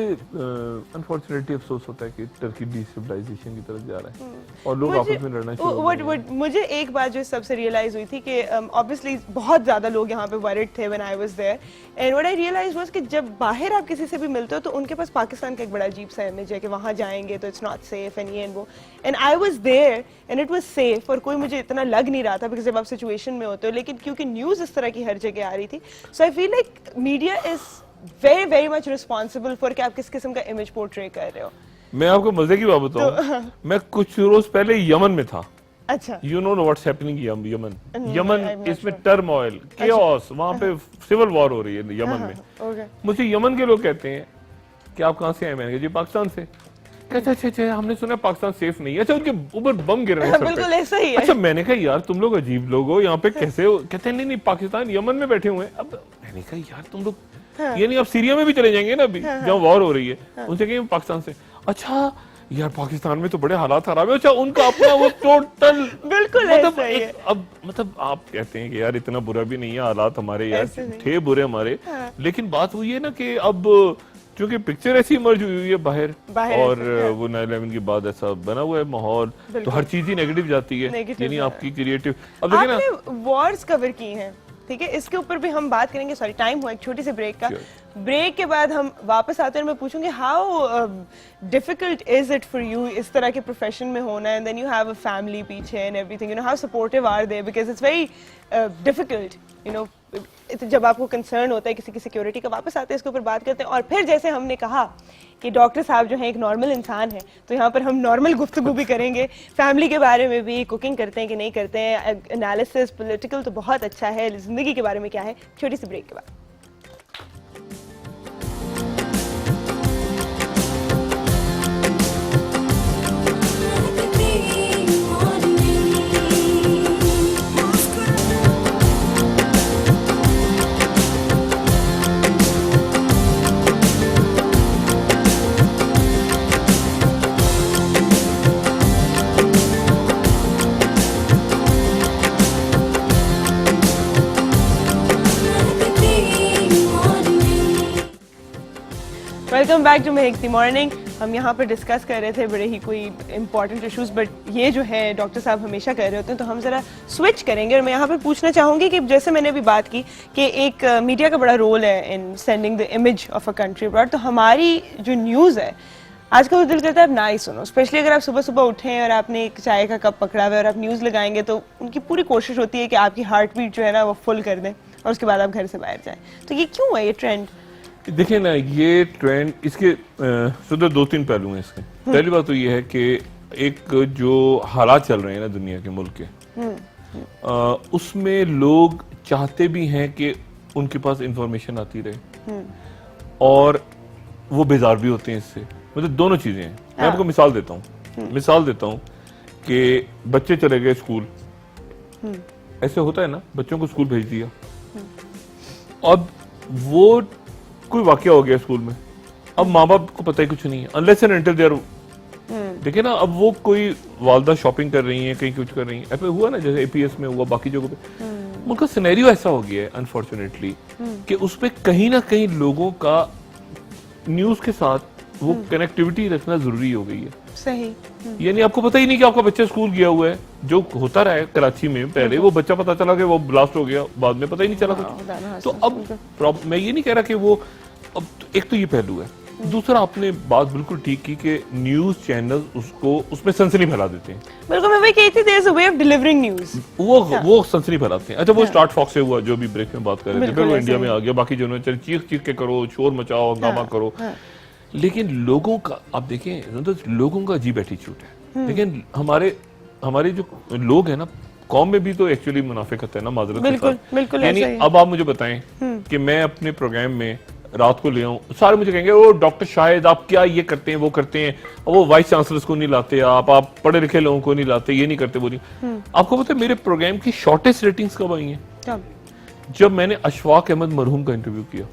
अनफॉर्चुनेटली अफसोस होता है कि टर्की डिस्टेबलाइजेशन की तरफ जा रहा है और लोग आपस में लड़ना शुरू हो गए हैं। मुझे एक बात जो सबसे रियलाइज हुई थी कि ऑब्वियसली बहुत ज्यादा लोग यहाँ पे वरिड थे when I was there, and what I realise was कि जब बाहर आप किसी से भी मिलते हो तो उनके पास पाकिस्तान का एक बड़ा अजीब सा इमेज है कि वहाँ जाएंगे तो इट्स नॉट सेफ एंड ये एंड वो। And I was there and it was safe, और कोई मुझे इतना लग नहीं रहा था बिकॉज जब आप सिचुएशन में होते हो। लेकिन क्योंकि न्यूज़ इस तरह की हर जगह आ रही थी, so I feel like media is very very much responsible for कि आप किस किस्म का इमेज पोर्ट्रे कर रहे हो। मैं आपको मजे की बात बताऊं, मैं कुछ रोज पहले यमन में था। अच्छा, you know what's happening Yemen. I'm Yemen not इसमें sure. टर्मोइल, केओस, वहां पे सिविल वॉर हो रही है यमन में। ओके, मुझे यमन के लोग कहते हैं कि आप कहाँ से आए? मैंने कहा जी पाकिस्तान से। कहते अच्छा अच्छा हमने सुना पाकिस्तान सेफ नहीं है। अच्छा उनके ऊपर बम गिर रहे हैं सर पे। बिल्कुल ऐसा ही है। अच्छा मैंने कहा यार तुम लोग अजीब लोग हो, यहाँ पे कैसे हो? कहते हैं नहीं नहीं पाकिस्तान यमन में बैठे हुए हैं। अब मैंने कहा यार तुम लोग ये नहीं, आप सीरिया में भी चले जाएंगे ना अभी जहाँ वॉर हो रही है। उनसे कहेंगे पाकिस्तान से। अच्छा यार पाकिस्तान में तो बड़े हालात खराब है। अच्छा उनका अपना वो टोटल बिल्कुल मतलब ऐसा ही है। अब मतलब आप कहते हैं कि यार इतना बुरा भी नहीं है हालात हमारे, यार ऐसे नहीं। थे बुरे हमारे। लेकिन बात वो ये ना कि अब क्योंकि पिक्चर ऐसी इमर्ज हुई है बाहर और ऐसे, वो 9/11 के बाद ऐसा बना हुआ है माहौल, तो हर चीज ही नेगेटिव जाती है। Negative यानी है। आपकी क्रिएटिव, अब देखिए ना आपने वॉर्स कवर की हैं, ठीक है, इसके ऊपर भी हम बात करेंगे। सॉरी टाइम हुआ एक छोटी सी ब्रेक का। ब्रेक के बाद हम वापस आते हैं, मैं पूछूंगी how difficult is it for you इस तरह के प्रोफेशन में होना, and then you have a family पीछे and everything, you know how supportive are they, because it's very difficult, you know जब आपको कंसर्न होता है किसी की सिक्योरिटी का। वापस आते हैं, इसके ऊपर बात करते हैं। और फिर जैसे हमने कहा कि डॉक्टर साहब जो हैं एक नॉर्मल इंसान है, तो यहाँ पर हम नॉर्मल गुफ्तगू भी करेंगे, फैमिली के बारे में भी, कुकिंग करते हैं कि नहीं करते हैं, एनालिसिस पॉलिटिकल तो बहुत अच्छा है, जिंदगी के बारे में क्या है। छोटी सी ब्रेक के बाद वेलकम बैक टू महकती मॉर्निंग। हम यहाँ पर डिस्कस कर रहे थे बड़े ही कोई इंपॉर्टेंट इश्यूज, बट ये जो है डॉक्टर साहब हमेशा कर रहे होते हैं, तो हम ज़रा स्विच करेंगे। और मैं यहाँ पर पूछना चाहूँगी कि जैसे मैंने अभी बात की कि एक मीडिया का बड़ा रोल है इन sending the image of a country abroad, तो हमारी जो न्यूज़ है आजकल वो दिल करता है आप ना ही सुनो, स्पेशली अगर आप सुबह सुबह उठें और आपने एक चाय का कप पकड़ा हुआ है और आप न्यूज़ लगाएंगे, तो उनकी पूरी कोशिश होती है कि आपकी हार्ट बीट जो है ना वो फुल कर दें और उसके बाद आप घर से बाहर जाएं। तो ये क्यों है ये ट्रेंड? देखिए ना ये ट्रेंड, इसके सुधर 2-3 पहलू हैं इसके। पहली बात तो ये है कि एक जो हालात चल रहे हैं ना दुनिया के, मुल्क के, उसमें लोग चाहते भी हैं कि उनके पास इंफॉर्मेशन आती रहे और वो बेजार भी होते हैं इससे। मतलब दोनों चीजें हैं। मैं आपको मिसाल देता हूँ कि बच्चे चले गए स्कूल, ऐसे होता है ना, बच्चों को स्कूल भेज दिया, अब वो कोई वाकया हो गया स्कूल में, अब माँ बाप को पता ही कुछ नहीं है, unless and until they are. देखिए ना, अब वो कोई वालदा शॉपिंग कर रही है, कहीं कुछ कर रही है, ऐसे हुआ ना जैसे एपीएस में हुआ, बाकी जगहों पे उनका सिनेरियो ऐसा हो गया है अनफॉर्चुनेटली कि उसपे कहीं ना कहीं लोगों का न्यूज के साथ वो कनेक्टिविटी रखना जरूरी हो गई है। सही। यानी आपको पता ही नहीं कि आपका बच्चा स्कूल गया हुआ है, जो होता रहा है कराची में पहले, वो बच्चा पता चला कि वो ब्लास्ट हो गया, बाद में पता ही नहीं चला कुछ। तो अब मैं ये नहीं कह रहा कि वो, अब एक तो ये पहलू है, दूसरा आपने बात बिल्कुल ठीक की कि न्यूज चैनल उसको उसमें सनसनी फैला देते हैं। बिल्कुल, मैं वही कही थी, there is a way of delivering news. वो सनसनी फैलाते हैं। अच्छा, वो स्टार्ट फॉक्स से हुआ जो भी ब्रेक में बात कर रहे थे, फिर वो इंडिया में आ गया, बाकी जो चल चीख चीख के करो, शोर मचाओ, हंगामा करो। लेकिन लोगों का आप देखें तो लोगों का अजीब एटीट्यूड है। लेकिन हमारे जो लोग हैं ना, कौम में भी तो एक्चुअली मुनाफिकत है ना, माजरत के साथ। बिल्कुल यानी अब आप मुझे बताएं कि मैं अपने प्रोग्राम में रात को ले आऊं, सारे मुझे कहेंगे ओ डॉक्टर शाहिद आप क्या ये करते हैं वो करते हैं, वो वाइस चांसलर्स को नहीं लाते, आप पढ़े लिखे लोगों को नहीं लाते, ये नहीं करते, वो नहीं। आपको पता है मेरे प्रोग्राम की शॉर्टेस्ट रेटिंग्स कब आई हैं? जब मैंने अशफाक अहमद मरहूम का इंटरव्यू किया।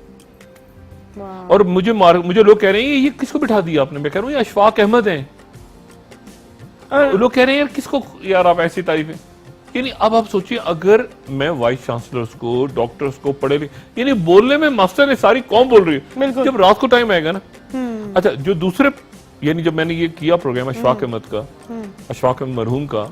और मुझे लोग कह रहे हैं ये किसको बिठा दिया आपने? मैं कह रहा हूँ ये अशफाक अहमद हैं। लोग कह रहे हैं यार किसको, यार आप ऐसी तारीफें। यानी अब आप सोचिए, अगर मैं वाइस चांसलर्स को, डॉक्टर्स को, पढ़े लिखे, यानी बोलने में मास्टर है, सारी कौम बोल रही है, जब रात को टाइम आएगा ना। अच्छा, जो दूसरे, यानी जब मैंने ये किया प्रोग्राम अशफाक अहमद का, अशफाक अहमद मरहूम का,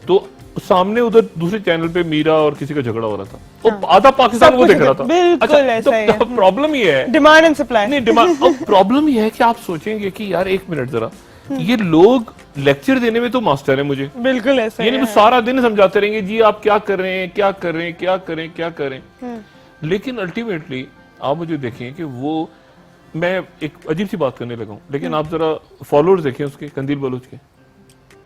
तो सामने उधर दूसरे चैनल पे मीरा और किसी का झगड़ा हो रहा था, वो आधा पाकिस्तान वो देख रहा था। बिल्कुल ऐसा ही है। प्रॉब्लम ये है, डिमांड एंड सप्लाई। नहीं, डिमांड। अब प्रॉब्लम ये है कि आप सोचेंगे कि यार एक मिनट जरा, ये लोग लेक्चर देने में तो मास्टर है मुझे, बिल्कुल ऐसा यानी वो सारा दिन समझाते रहेंगे जी आप क्या कर रहे हैं, क्या कर रहे हैं, क्या करें, क्या करें। लेकिन अल्टीमेटली आप मुझे देखें कि वो, मैं एक अजीब सी बात करने लगा हूं, लेकिन आप जरा फॉलोअर्स देखें उसके, कंदील बलूच के,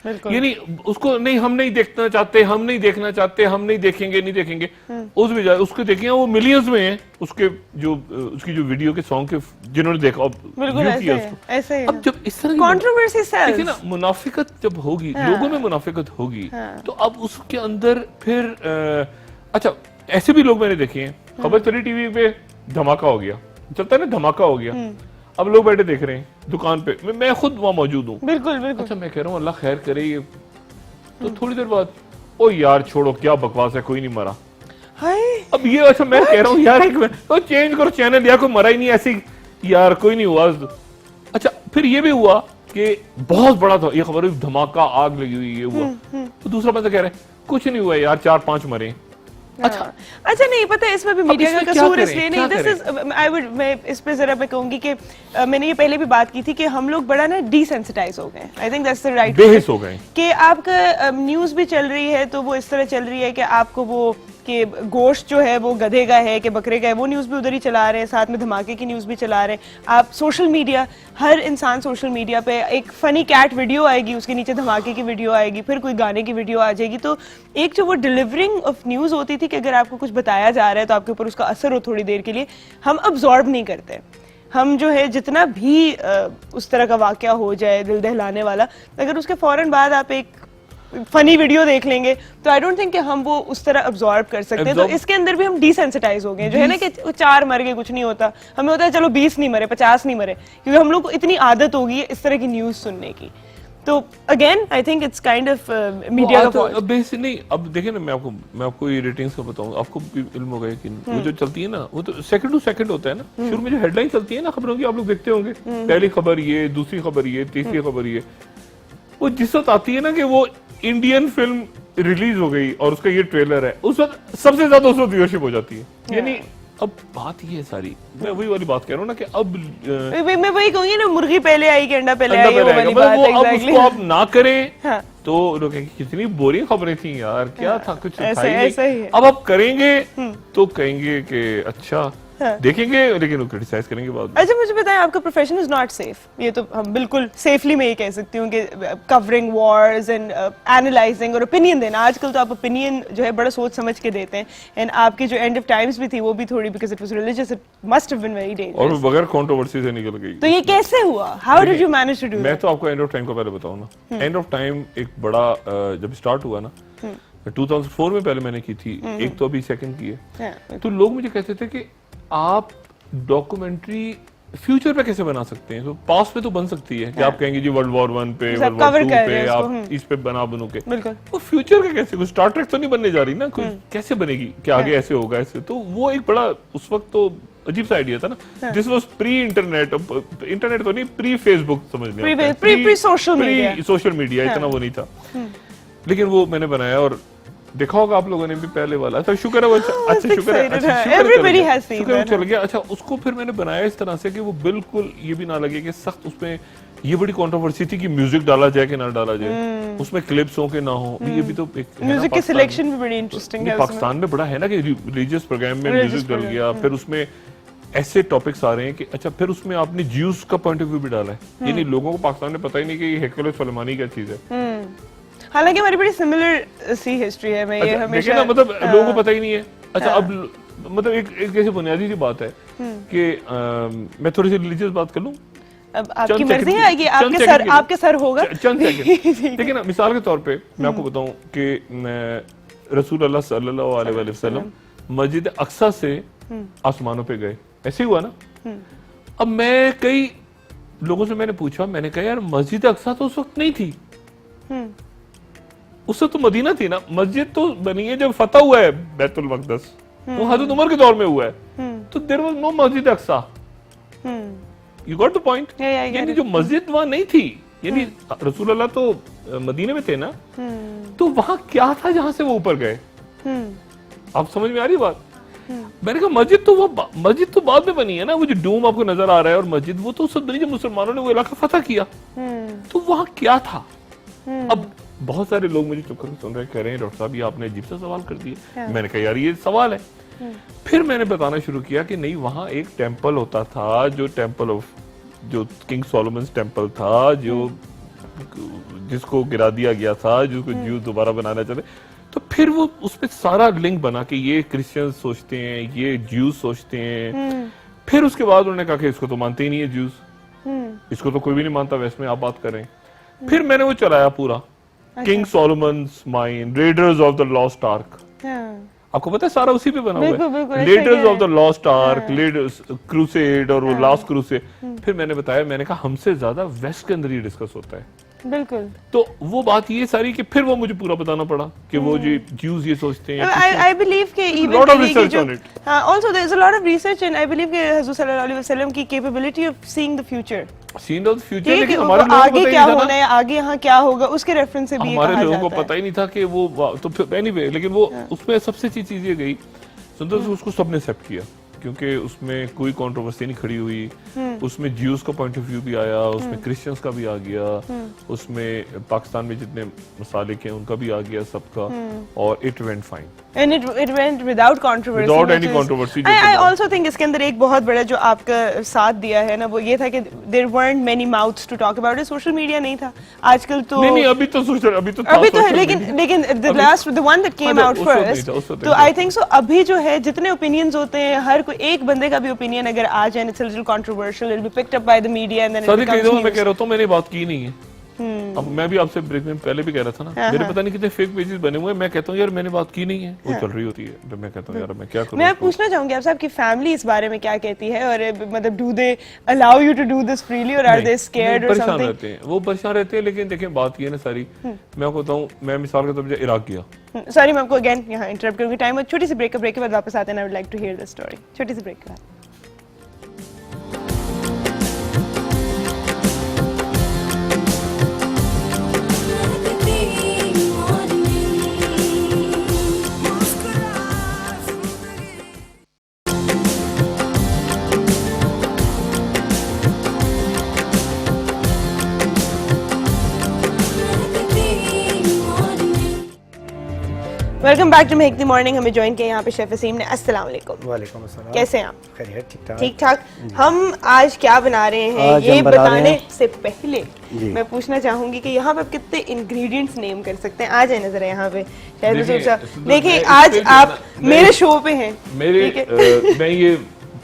यानी उसको नहीं, हम नहीं देखना चाहते, हम नहीं देखना चाहते, हम नहीं देखेंगे, नहीं देखेंगे। उस बजाय उसके देखिए वो मिलियंस में है, उसके जो उसकी जो वीडियो के सॉन्ग के जिन्होंने देखा, ऐसे ही। अब जब इस तरह की कंट्रोवर्सी देखिए ना, मुनाफिकत जब होगी, लोगों में मुनाफिकत होगी, तो अब उसके अंदर फिर अच्छा, ऐसे भी लोग मैंने देखे हैं, खबर चली टीवी पे, धमाका हो गया, चलता है ना, धमाका हो गया, अब लोग बैठे देख रहे हैं दुकान पे, मैं खुद वहां मौजूद हूँ। बिल्कुल बिल्कुल। अच्छा, मैं कह रहा हूँ अल्लाह खैर करे, ये तो थोड़ी देर बाद, ओ यार छोड़ो क्या बकवास है, कोई नहीं मरा। अब ये, अच्छा मैं कह रहा हूँ यार एक मिनट, तो चेंज करो चैनल, या कोई मरा ही नहीं, ऐसी यार कोई नहीं हुआ। अच्छा, फिर ये भी हुआ कि बहुत बड़ा था ये खबर, धमाका, आग लगी हुई, ये हुआ, तो दूसरा बंदा कह रहा है कुछ नहीं हुआ यार, 4-5 मरे। अच्छा नहीं, पता है इसमें भी मीडिया का कसूर इसलिए नहीं, दिस इज आई वुड, मैं इस पे जरा मैं कहूंगी कि मैंने ये पहले भी बात की थी कि हम लोग बड़ा ना डिसेंसिटाइज हो गए। I think that's the right, बेहिस हो गए कि आपका न्यूज भी चल रही है तो वो इस तरह चल रही है कि आपको वो कि गोश्त जो है वो गधे का है कि बकरे का है, वो न्यूज़ भी उधर ही चला रहे हैं, साथ में धमाके की न्यूज़ भी चला रहे हैं। आप सोशल मीडिया, हर इंसान सोशल मीडिया पे एक फनी कैट वीडियो आएगी, उसके नीचे धमाके की वीडियो आएगी, फिर कोई गाने की वीडियो आ जाएगी। तो एक जो वो डिलीवरिंग ऑफ न्यूज़ होती थी कि अगर आपको कुछ बताया जा रहा है तो आपके ऊपर उसका असर हो थोड़ी देर के लिए, हम अब्जॉर्ब नहीं करते। हम जो है जितना भी उस तरह का वाकया हो जाए दिल दहलाने वाला, अगर उसके फौरन बाद आप एक फनी वीडियो देख लेंगे तो आई डोंट थिंक कि हम वो उस तरह अब्सॉर्ब कर सकते। तो इसके अंदर भी हम डिसेंसिटाइज हो गए, जो है ना कि 4 मर गए कुछ नहीं होता, हमें होता है चलो 20 नहीं मरे, 50 नहीं मरे, क्योंकि हम लोग को इतनी आदत होगी है इस तरह की न्यूज़ सुनने की। तो again I think it's kind of media का फॉल्ट। अब नहीं, अब देखिए ना, मैं आपको ये रेटिंग्स का बताऊं, आपको भी इल्म होगा कि वो जो चलती है ना, वो तो सेकंड टू सेकंड होता है ना। शुरू में जो हेडलाइन चलती है ना खबरों की, आप लोग देखते होंगे, पहली खबर ये, दूसरी खबर ये, तीसरी खबर ये, वो जिस वक्त आती है ना कि वो इंडियन फिल्म रिलीज हो गई और उसका ये ट्रेलर है, उस वक्त सबसे ज्यादा उस वक्त व्यूअरशिप हो जाती है। यानी अब बात ये है सारी, मैं वही वाली बात कह रहा हूँ ना कि अब मैं वही कहूंगी ना, मुर्गी पहले आई कि अंडा पहले आई, वो वाली बात है। अब उसको आप ना करें तो लोग कहेंगे कितनी बोरिंग खबरें थी यार, क्या था, कुछ था ही नहीं। अब आप करेंगे तो कहेंगे कि अच्छा देखेंगे, लेकिन वो क्रिटिसाइज करेंगे बाद में। अच्छा मुझे बताएं, आपका प्रोफेशन इज नॉट सेफ, ये तो हम बिल्कुल सेफली मैं ये कह सकती हूँ कि कवरिंग वॉर्स एंड एनालाइजिंग और ओपिनियन देना, आजकल तो आप ओपिनियन जो है बड़ा सोच समझ के देते हैं। एंड आपकी जो एंड ऑफ टाइम्स भी थी वो भी थोड़ी, because it was religious, it must have been very dangerous, और बगैर कंट्रोवर्सी से निकल गई। तो ये कैसे हुआ? How did you manage to do? मैं तो आपको एंड ऑफ टाइम का पहले बताऊं ना। एंड ऑफ टाइम एक बड़ा जब स्टार्ट हुआ ना 2004 में, पहले मैंने की थी, एक तो अभी सेकंड की है, तो लोग मुझे कहते थे कि आप डॉक्यूमेंट्री फ्यूचर पे कैसे बना सकते हैं, तो पास्ट पे तो बन सकती है कि आप कहेंगे जी वर्ल्ड वॉर 1 पे, वर्ल्ड वॉर 2 पे, आप इस पे बनू के, वो फ्यूचर का कैसे, कुछ स्टार ट्रेक तो नहीं बनने जा रही ना, कुछ कैसे बनेगी कि आगे ऐसे होगा ऐसे। तो वो एक बड़ा उस वक्त तो अजीब सा आइडिया था ना। This was pre internet, internet तो नहीं, प्री फेसबुक समझ लें, pre social media, social media इतना वो नहीं था। लेकिन वो मैंने बनाया और देखा होगा आप लोगों ने भी पहले वाला। अच्छा शुक्र है वो अच्छा शुक्र है Everybody has seen शुक्र है that. चल गया। अच्छा उसको फिर मैंने बनाया इस तरह से कि वो बिल्कुल ये भी ना लगे कि सख्त उसमें ये बड़ी कंट्रोवर्सी थी कि म्यूजिक डाला जाए कि ना डाला जाए, उसमें क्लिप्स हो कि ना हो। ये भी तो एक है ना, म्यूजिक की सिलेक्शन भी बड़ी इंटरेस्टिंग है। पाकिस्तान में बड़ा है ना कि रिलीजियस प्रोग्राम में म्यूजिक डल गया, फिर उसमें ऐसे टॉपिक्स आ रहे हैं कि अच्छा फिर उसमें आपने ज्यूस का पॉइंट ऑफ व्यू भी डाला है। यानी लोगों को पाकिस्तान में पता ही नहीं कि ये हेकल सलमानी क्या चीज है। हालांकि हमारी बड़ी सिमिलर सी हिस्ट्री है। मैं ये अच्छा, हमेशा देखिए ना मतलब लोगों को पता ही नहीं है। अच्छा अब मतलब एक ऐसी बुनियादी सी बात है कि मैं थोड़ी सी रिलीजियस बात कर लूं। अब आपकी मर्जी है कि आपके सर होगा। चंद सेकंड देखिए ना, मिसाल के तौर पे मैं आपको बताऊं कि रसूल अल्लाह सल्लल्लाहु अलैहि वसल्लम मस्जिद अक्सा से आसमानों पे गए, ऐसे ही हुआ ना। अब मैं कई लोगों से मैंने पूछा, मैंने कहा यार मस्जिद अक्सा तो उस वक्त नहीं थी, उससे तो मदीना थी ना। मस्जिद तो बनी है जब फतह हुआ है बैतुल मक़दस, वो हज़रत उमर के दौर में हुआ है। तो there was no Masjid Aqsa. You got the point. यानी जो मस्जिद वहां नहीं थी, यानी रसूल अल्लाह तो मदीने में थे ना, तो वहां क्या था जहां से वो ऊपर गए? आप समझ में आ रही बात? मैंने कहा मस्जिद तो बाद में बनी है ना, वो जो डूम आपको नजर आ रहा है और मस्जिद वो तो सब बनी जब मुसलमानों ने वो इलाका फतह किया। तो वहां क्या था? अब बहुत सारे लोग मुझे चुप करके सुन रहे कह रहे हैं डॉक्टर साहब ये आपने अजीब सा सवाल कर दिया। मैंने कहा यार ये सवाल है। फिर मैंने बताना शुरू किया कि नहीं, वहां एक टेंपल होता था, जो टेंपल ऑफ जो किंग सोलोमन्स टेंपल था, जो जिसको गिरा दिया गया था, जिसको ज्यू दोबारा बनाना चाहते। तो फिर वो उसपे सारा लिंक बना कि ये क्रिश्चियन सोचते हैं, ये ज्यूज सोचते हैं। फिर उसके बाद उन्होंने कहा कि इसको तो मानते ही नहीं है ज्यूज, इसको तो कोई भी नहीं मानता, वेस्ट में आप बात करें। फिर मैंने वो चलाया पूरा King Solomon's Mine, Raiders of the Lost Ark. आपको पता है सारा उसी पे बना हुआ है, Raiders of the Lost Ark, Crusade और वो लास्ट क्रूसेड। फिर मैंने बताया, मैंने कहा हमसे ज्यादा वेस्ट के अंदर ही डिस्कस होता है। बिल्कुल। तो वो बात ये सारी कि फिर वो मुझे पूरा बताना पड़ा कि वो जो ज्यूज ये सोचते हैं। I believe कि even lot of research on it. Also there is a lot of research and I believe कि हुज़ूर सल्लल्लाहु अलैहि वसल्लम की capability of seeing the future, seen of future, ठीक है, लेकिन हमारे लोगों को आगे पता ही क्या नहीं था होना है, आगे यहाँ क्या होगा, उसके रेफरेंस से भी ये हमारे कहा लोगों को जाता है। पता ही नहीं था कि वो तो फिर एनीवे, लेकिन वो उसमें सबसे अच्छी चीज ये गई सुंदर से उसको सबने एक्सेप्ट किया क्योंकि उसमें कोई कंट्रोवर्सी नहीं खड़ी हुई। उसमें ज्यूज का पॉइंट ऑफ व्यू भी आया, उसमें क्रिश्चियंस का भी आ गया, उसमें पाकिस्तान में जितने मसाले के उनका भी आ गया सबका, और it went fine And it went without controversy. Without any controversy. I also think इसके अंदर एक बहुत बड़ा जो आपका साथ दिया है ना, वो ये था कि there weren't many mouths to talk about it. Social media नहीं था आजकल तो। नहीं अभी तो है, लेकिन the one that came out first, तो I think so अभी जो है जितने opinions होते हैं, हर कोई एक बंदे का भी opinion अगर आ जाए, it's a little controversial, it'll be picked up by the media and then it becomes news. मैं कह रहा हूँ मैंने बात की नहीं है। अब मैं भी आपसे ब्रेक में पहले भी कह रहा था ना, मेरे पता नहीं कितने फेक पेजेस बने हुए हैं, मैं कहता हूँ यार मैंने बात की नहीं है, वो चल रही होती है, तो मैं कहता हूँ यार मैं क्या करूँ। मैं पूछना चाहूंगी आपसे, आपकी फैमिली इस बारे में क्या कहती है, और मतलब do they allow you to do this freely और आर दे स्केयर्ड और समथिंग? रहते हैं वो, परेशान रहते हैं, लेकिन देखिए बात ये है ना सारी, मैं आपको बताऊँ, मैं मिसाल के तौर पर इराक गया। सॉरी मैं आपको अगेन यहाँ इंटरप्ट करूंगी, टाइम छोटी सी ब्रेक के बाद वापस आते हैं। I would like to hear the story, छोटी सी ब्रेक के बाद। Welcome back to make the morning. हमें ज्वाइन किया यहाँ पे शेफ वसीम ने। अस्सलाम वालेकुम। वालेकुम अस्सलाम। कैसे हैं आप? खैरियत, ठीक ठाक। ठीक ठाक। हम आज क्या बना रहे हैं ये बताने से पहले मैं पूछना चाहूंगी कि यहाँ पे आप कितने इंग्रेडिएंट्स नेम कर सकते हैं? आ जाए नजर यहाँ पे देखिए, आज आप मेरे शो पे हैं। मैं ये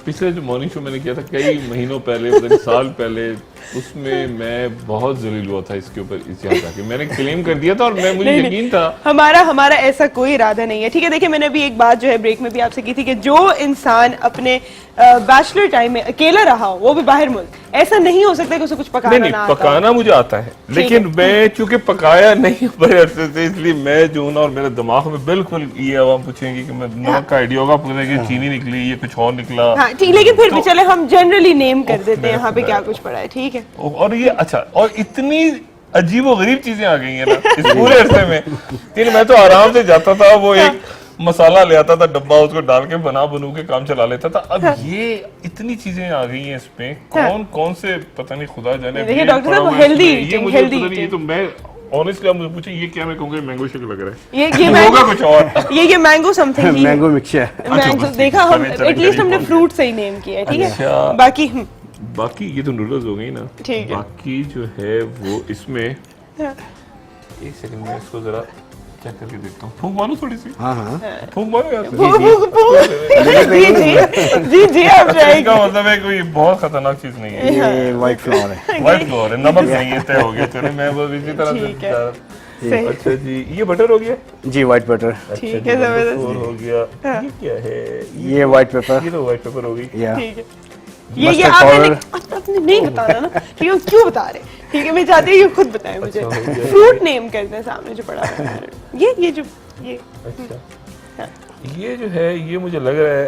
पिछले जो मॉर्निंग शो मैंने किया था कई महीनों पहले, साल पहले, उसमें मैं बहुत जलील हुआ था इसके ऊपर, इस यहाँ जाके मैंने क्लेम कर दिया था और मुझे यकीन था। हमारा ऐसा कोई इरादा नहीं है, ठीक है। देखिए मैंने अभी एक बात जो है ब्रेक में भी आपसे की थी कि जो इंसान अपने बैचलर टाइम में अकेला रहा हो, वो भी बाहर मुल्क, ऐसा नहीं हो सकता कि उसे कुछ पकाना ना आता। पकाना मुझे आता है, लेकिन मैं चूंकि पकाया नहीं बड़े अरसे से, इसलिए मैं जो ना, और मेरे दिमाग में बिल्कुल ये आवाम पूछेंगे कि मैं नमक का आइडिया होगा, पूछेंगे कि चीनी निकली, ये कुछ और निकला। हाँ ठीक, लेकिन फिर भी चले हम जनरली नेम कर देते हैं यहाँ पे क्या कुछ पड़ा है, ठीक है। और ये अच्छा, और इतनी अजीब और गरीब चीजें आ गई हैं ना इस पूरे अरसे में। लेकिन मैं तो आराम से जाता था, वो एक मसाला ले आता था डब्बा, उसको डाल के बनू के काम चला लेता था। अब ये इतनी चीजें आ गई हैं इसमें, कौन से पता नहीं, खुदा जाने। देखिए डॉक्टर साहब, हेल्दी ये तो मैं ऑनेस्टली आप मुझे पूछे ये क्या, मैं कहूंगा मैंगो शेक लग रहा है। ये होगा कुछ और। ये mango something mango mixture. Mango देखा हम, एटलीस्ट हमने फ्रूट से ही नेम किया है, ठीक है। अच्छा। बाकी ये तो नूडल्स हो गई ना, ठीक है। बाकी जो है वो इसमें एक सेकंड में इसको जरा चेक करके देखता हूँ। फूंक मारो थोड़ी सी। हाँ फूंक मारो यार। जी आप ट्राई इसका मतलब है कोई बहुत खतरनाक चीज नहीं है। ये व्हाइट फ्लावर है। व्हाइट फ्लोर है, नमक नहीं है, तय हो गया। चले मैं बस इसी तरह ठीक से है। सही। अच्छा जी, ये बटर हो गया। जी व्हाइट बटर। ठीक है, जबरदस्त। और हो गया। ये क्या है? ये व्हाइट पेपर। ये तो व्हाइट पेपर हो गई। या ठीक है। ये Mustard आपने नहीं बताना ना, ठीक है, क्यों बता रहे? ठीक है, मैं चाहती हूँ ये खुद बताएं मुझे। अच्छा, हो गया। फ्रूट नेम करते हैं सामने जो पड़ा है। ये जो ये अच्छा, ये जो है ये मुझे लग रहा है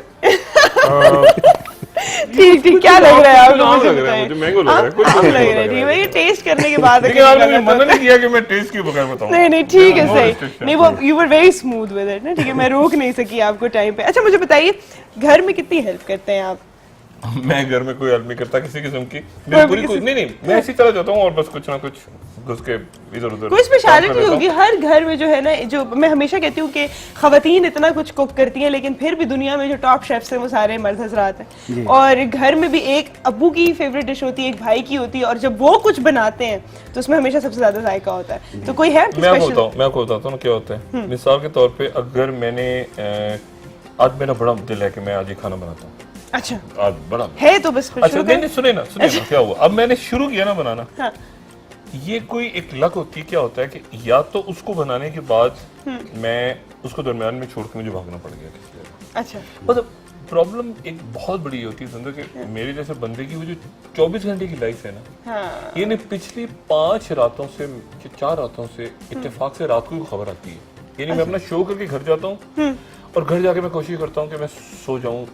ठीक क्या लग रहा है आपको? आम मुझे लग रहा है, बताएं। मुझे मैंगो लग रहा है, कुछ आम मैंगो लग लग रहा है, रहा ठीक है। है, ये टेस्ट करने के बाद लेकिन आपने मना नहीं किया कि मैं टेस्ट के बगैर बताऊं। नहीं ठीक है, No सही। restriction। नहीं, वो you were very smooth with it ना, ठीक है, मैं रोक नहीं सकी आपको टाइम पे। अच्छा मुझे बताइए, घर में कितनी हेल्प करते हैं आप? मैं घर में कोई हेल्प नहीं करता किसी किस्म की। मेरी पूरी कोई नहीं, मैं इसी तरह जाता हूँ और बस कुछ ना कुछ घुस के इधर उधर कोई स्पेशलिटी होगी हर घर में जो है ना, जो मैं हमेशा कहती हूँ कि खवातीन इतना कुछ कुक करती हैं, लेकिन फिर भी दुनिया में जो टॉप शेफ्स हैं वो सारे मर्द हजरात हैं। और घर में भी एक अब्बू की फेवरेट डिश होती है, एक भाई की होती है, और जब वो कुछ बनाते हैं तो उसमें हमेशा सबसे ज्यादा जायका होता है। तो कोई है मैं आपको बताता हूँ क्या होता है। मिसाल के तौर पे अगर मैंने आज मेरा बड़ा दिल है कि मैं आज ये खाना बनाता हूँ। अच्छा आज बड़ा है तो बस अच्छा नहीं, सुने ना क्या हुआ। अब मैंने शुरू किया ना बनाना, हाँ। ये कोई एक लक होती है। क्या होता है कि या तो उसको बनाने के बाद मैं उसको दरमियान में छोड़ के मुझे भागना पड़ गया किसी जगह। अच्छा मतलब प्रॉब्लम एक बहुत बड़ी होती है समझो कि मेरे जैसे बंदे की वो जो 24 घंटे की लाइफ है ना, हाँ। ये पिछली 5 रातों से 4 रातों से इत्तेफाक से रात को खबर आती है। यानी मैं अपना शो करके घर जाता हूँ और घर जाके मैं कोशिश करता हूँ कि मैं सो जाऊं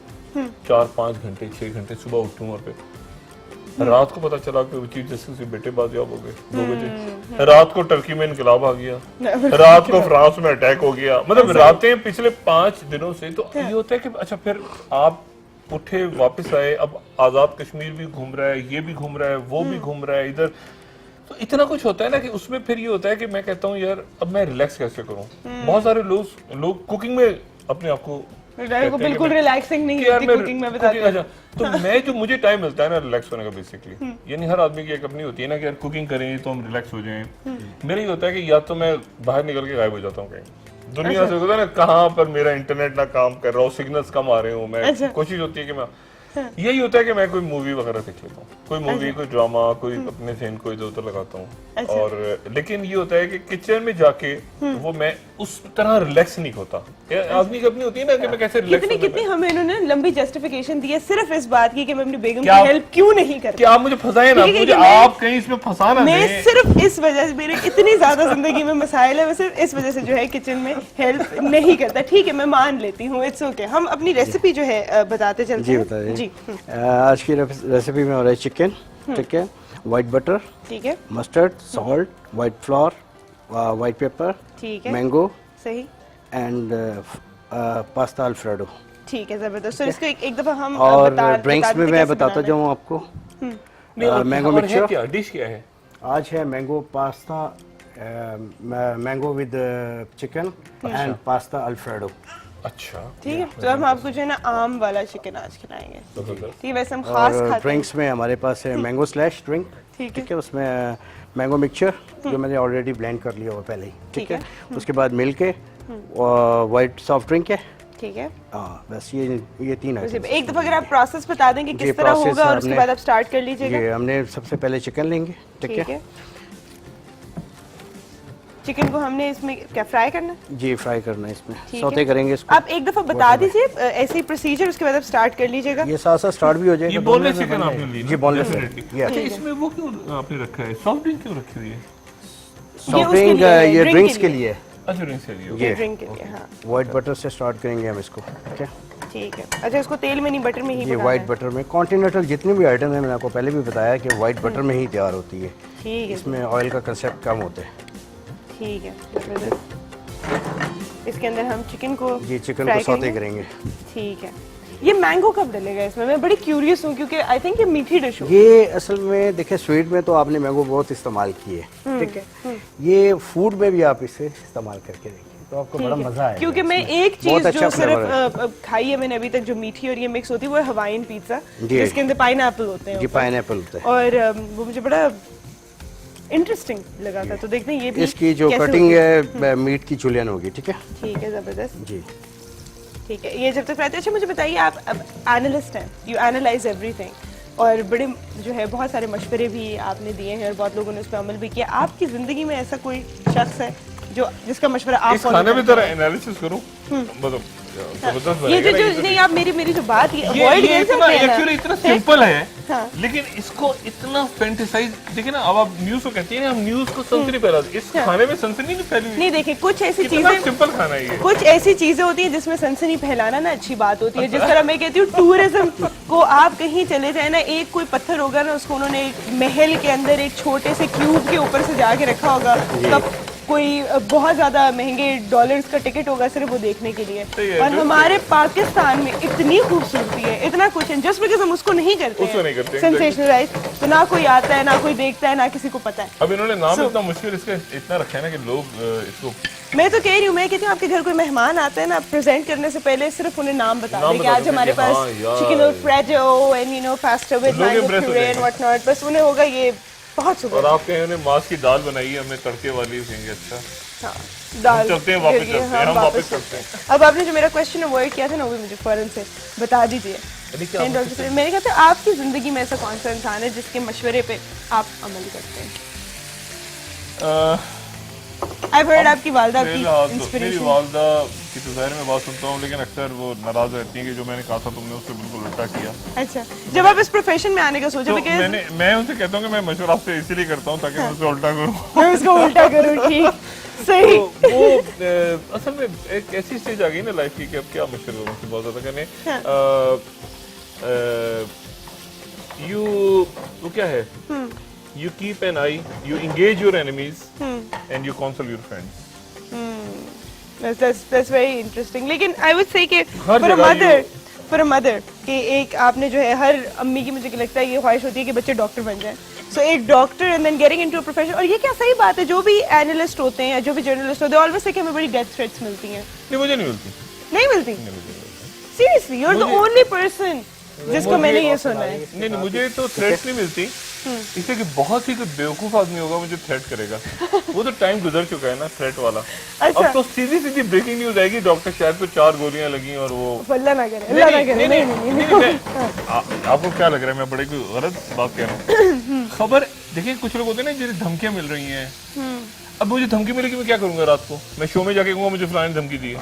4-5 घंटे 6 घंटे, सुबह उठूं और फिर रात को पता चला कि चीफ जस्टिस के बेटे बाजियाब हो गए 2 बजे। रात को टर्की में इनकलाब आ गया, रात को फ्रांस में अटैक हो गया। मतलब रातें पिछले 5 दिनों से। तो ये होता है कि अच्छा फिर आप उठे वापस आए, अब आजाद कश्मीर भी घूम रहा है, ये भी घूम रहा है, वो भी घूम रहा है इधर। तो इतना कुछ होता है ना कि उसमें फिर ये होता है कि मैं कहता हूँ यार अब मैं रिलैक्स कैसे करूँ। बहुत सारे लोग कुकिंग में अपने आप को बिल्कुल रिलैक्सिंग नहीं होती कुकिंग में, बताते हैं। अच्छा तो मैं जो मुझे टाइम मिलता है ना रिलैक्स होने का बेसिकली, यानी हर आदमी की एक अपनी होती है ना कि यार कुकिंग करें तो हम रिलैक्स हो जाएं। मेरा ये होता है कि या तो मैं बाहर निकल के गायब हो जाता हूँ कहीं दुनिया से, होता है ना कहाँ पर मेरा इंटरनेट ना काम कर रहा हो, सिग्नल्स कम आ रहे हो, मैं कोशिश होती है कि मैं यही होता है कि मैं कोई मूवी वगैरह देख लेता हूँ, कोई मूवी कोई ड्रामा, कोई अपने ज़हन को इधर उधर लगाता हूँ। और लेकिन ये होता है कि किचन में जाके वो मैं उस तरह रिलैक्स नहीं होता। आदमी की अपनी होती है ना कि मैं कैसे रिलैक्स। कितनी हमें इन्होंने लंबी जस्टिफिकेशन दी है सिर्फ इस बात की कि मैं अपनी बेगम की हेल्प क्यों नहीं करती। क्या आप मुझे फंसाए ना, मुझे आप कहीं इसमें फंसाना नहीं। मैं सिर्फ इस वजह से, मेरे इतनी ज्यादा जिंदगी में मसाइल है, मैं सिर्फ इस वजह से जो है किचन में हेल्प नहीं करता। ठीक है मैं मान लेती हूँ, इट्स ओके। हम अपनी रेसिपी जो है बताते चलते हैं। बताइए जी। आज की रेसिपी में हो रहा है चिकन, ठीक है, व्हाइट बटर, ठीक है, mustard, salt, white floor, white paper, ठीक है, मैंगो, सही, एंड पास्ता अल्फ्रेडो। ठीक है जबरदस्त। तो इसको एक दफा हम और ड्रिंक्स में मैं बताता जाऊँ आपको। मैंगो मिक्सचर क्या डिश क्या है आज? है mango pasta, mango with chicken and pasta alfredo. अच्छा ठीक है, तो हम आपको जो है ना आम वाला चिकन आज खिलाएंगे। ठीक है, वैसे हम खास खाते हैं। ड्रिंक्स में हमारे पास है मैंगो स्लैश ड्रिंक, ठीक है, उसमें मैंगो मिक्सचर जो मैंने ऑलरेडी ब्लेंड कर लिया हुआ पहले ही, ठीक है। उसके बाद मिल्क है, वाइट सॉफ्ट ड्रिंक है, ठीक है। हाँ बस ये 3 आइटम। एक दफा अगर आप प्रोसेस बता दें कि किस तरह होगा और उसके बाद आप स्टार्ट कर लीजिएगा। हमने सबसे पहले चिकन लेंगे, ठीक है। चिकन को हमने इसमें क्या फ्राई करना है? जी फ्राई करना है, इसमें सौते करेंगे इसको। आप एक दफा बता दीजिए ऐसे ही प्रोसीजर, उसके बाद आप स्टार्ट कर लीजिएगा। ये साथ साथ स्टार्ट भी हो जाएगा। ये बोनलेस चिकन आपने ली जी, बोनलेस। अच्छा इसमें वो क्यों आपने रखा है, सॉफ्ट ड्रिंक क्यों रखी हुई है? सॉफ्ट ड्रिंक ये ड्रिंक्स के लिए। अच्छा ड्रिंक्स के लिए, ये ड्रिंक के लिए। हां व्हाइट बटर से स्टार्ट करेंगे हम इसको, ठीक है। ठीक है। अच्छा, इसको तेल में नहीं बटर में ही ये पकाना वाइट है? बटर में कॉन्टिनेंटल जितनी भी आइटम है मैंने आपको पहले भी बताया कि वाइट बटर में ही तैयार होती है। ठीक है, इसमें ऑयल का कंसेप्ट कम होता है। ठीक है। जबरदस्त। इसके अंदर हम चिकन को ये चिकन फ्राई को सौते करेंगे। ठीक है। ये मैंगो कब डलेगा इसमें? मैं बड़ी क्यूरियस हूँ क्योंकि आई थिंक ये मीठी डिश हो। ये असल में देखिए स्वीट में तो आपने मैंगो बहुत इस्तेमाल किए, ठीक है। ये फूड में भी आप इसे इस्तेमाल करके देखिए तो आपको बड़ा मजा आएगा। क्योंकि मैं एक चीज बहुत अच्छा जो फ्लेवर है। सिर्फ खाई है मैंने अभी तक जो मीठी और ये मिक्स होती है वो है हवाइन पिज्जा, जी। जिसके अंदर पाइनएप्पल होते हैं ये ऊपर। पाइनएप्पल होता है। और वो मुझे बड़ा इंटरेस्टिंग लगा था, तो देखते हैं ये भी इसकी जो कैसे कटिंग होती है मीट की जुलियन होगी, ठीक है। ठीक है, जबरदस्त। जी ठीक है, ये जब तक फ्राई। अच्छा मुझे बताइए, आप अब एनालिस्ट हैं, यू एनालाइज एवरीथिंग, और बड़े जो है बहुत सारे मशवरे भी आपने दिए हैं और बहुत लोगों ने उस पर अमल भी किया। आपकी जिंदगी में ऐसा कोई शख्स है जो जिसका मशवरा आप इस follow खाने में करते तरह हैं? एनालिसिस करूं मतलब जबरदस्त ये बनेगा ना, जो नहीं, आप मेरी जो बात ये अवॉइड कैसे इतना करते हैं ना? एक्चुअली इतना सिंपल है हाँ। लेकिन इसको इतना फैंटेसाइज देखिए ना। अब आप न्यूज़ को कहते हैं ना, हम न्यूज़ को सनसनी फैला दी। इस खाने में सनसनी नहीं फैली हुई। नहीं, देखिए कुछ ऐसी कितना चीजें, सिंपल खाना है ये। कुछ ऐसी चीजें होती हैं जिसमें सनसनी फैलाना ना अच्छी बात होती है। जिस तरह मैं कहती हूँ टूरिज्म को आप कहीं चले जाए ना, एक कोई पत्थर होगा ना, उसको उन्होंने एक महल के अंदर एक छोटे से क्यूब के ऊपर से जाके रखा होगा, तब कोई बहुत ज्यादा महंगे डॉलर्स का टिकट होगा सिर्फ वो देखने के लिए। सही है, और जो हमारे पाकिस्तान में इतनी खूबसूरती है, इतना कुछ है, जस्ट बिकॉज हम उसको नहीं करते उसको नहीं करते, सेंसेशनलाइज, तो ना कोई आता है, ना कोई देखता है, ना किसी को पता है। अब इन्होंने नाम So- इतना मुश्किल इसका इतना रखा है ना कि लोग इसको मैं तो कह रही हूँ, मैं कहती हूँ आपके घर कोई मेहमान आता है ना, प्रेजेंट करने से पहले सिर्फ उन्हें नाम बता नाम दें कि बता आज दें हमारे कि पास हाँ यार। Chicken alfredo and you know pasta with लोग मैंगो impress हो प्यूरी एंड जाएंगे। व्हाट नॉट, बस उन्हें होगा ये बहुत और सुपर। आप कहें उन्हें मांस की दाल बनाई है हमने तड़के वाली, कहेंगे अच्छा हाँ, दाल चलते हैं, वापस करिए, चलते हैं, हम वापस चलते हैं। अब आपने जो मेरा क्वेश्चन अवॉइड किया था ना, वो भी मुझे फौरन से बता दीजिए। And डॉक्टर साहब, मैंने कहा था आपकी जिंदगी में ऐसा कौन सा इंसान है जिसके मशवरे पे आप अमल करते हैं? I've heard आपकी वालदा मेरी आपकी मेरी इंस्पिरेशन। वालदा की तो ज़ाहिर मैं बात सुनता हूँ लेकिन अक्सर वो नाराज रहती है कि जो मैंने कहा था तुमने उससे बिल्कुल उल्टा किया। अच्छा, जब आप इस प्रोफेशन में आने का सोचा, तो बिकॉज मैं उनसे कहता हूँ कि मैं मशवरा आपसे इसीलिए करता हूँ ताकि मैं उससे उल्टा करूँ। मैं उसको उल्टा करूँ, ठीक सही। तो वो असल में एक ऐसी स्टेज आ गई ना लाइफ की कि अब क्या मुश्किल होगा मुझसे बहुत ज्यादा करने। यू वो क्या है, you keep an eye, you engage your enemies and you counsel your friends. That's very interesting. लेकिन I would say कि हर for a जगह mother, for a mother कि एक आपने जो है हर अम्मी की मुझे लगता है ये ख्वाहिश होती है कि बच्चे डॉक्टर बन जाएं। So एक doctor and then getting into a profession, और ये क्या सही बात है, जो भी एनालिस्ट होते हैं या जो भी जर्नलिस्ट होते हैं ऑलवेज से कि हमें बड़ी डेथ थ्रेट्स मिलती हैं। नहीं मुझे नहीं मिलती, नहीं मिलती? Seriously, you are the only person जिसको मैंने ये सुना है। नहीं मुझे तो थ्रेट्स नहीं मिलती, इसलिए कि बहुत ही कोई बेवकूफ आदमी होगा मुझे थ्रेट करेगा। वो तो टाइम गुजर चुका है ना थ्रेट वाला। अच्छा। अब तो सीधी सीधी ब्रेकिंग न्यूज आएगी, डॉक्टर शायद को 4 गोलियां लगी और वो अल्लाह ना करे, अल्लाह ना करे। नहीं। आपको क्या लग रहा है मैं बड़े कोई गलत बात कह रहा हूँ? खबर देखिए, कुछ लोग होते हैं ना जिन्हें धमकियां मिल रही हैं। अब मुझे धमकी मिलेगी, मैं क्या करूंगा रात को? मैं शो में जाके कहूंगा मुझे फलाने ने धमकी दी है,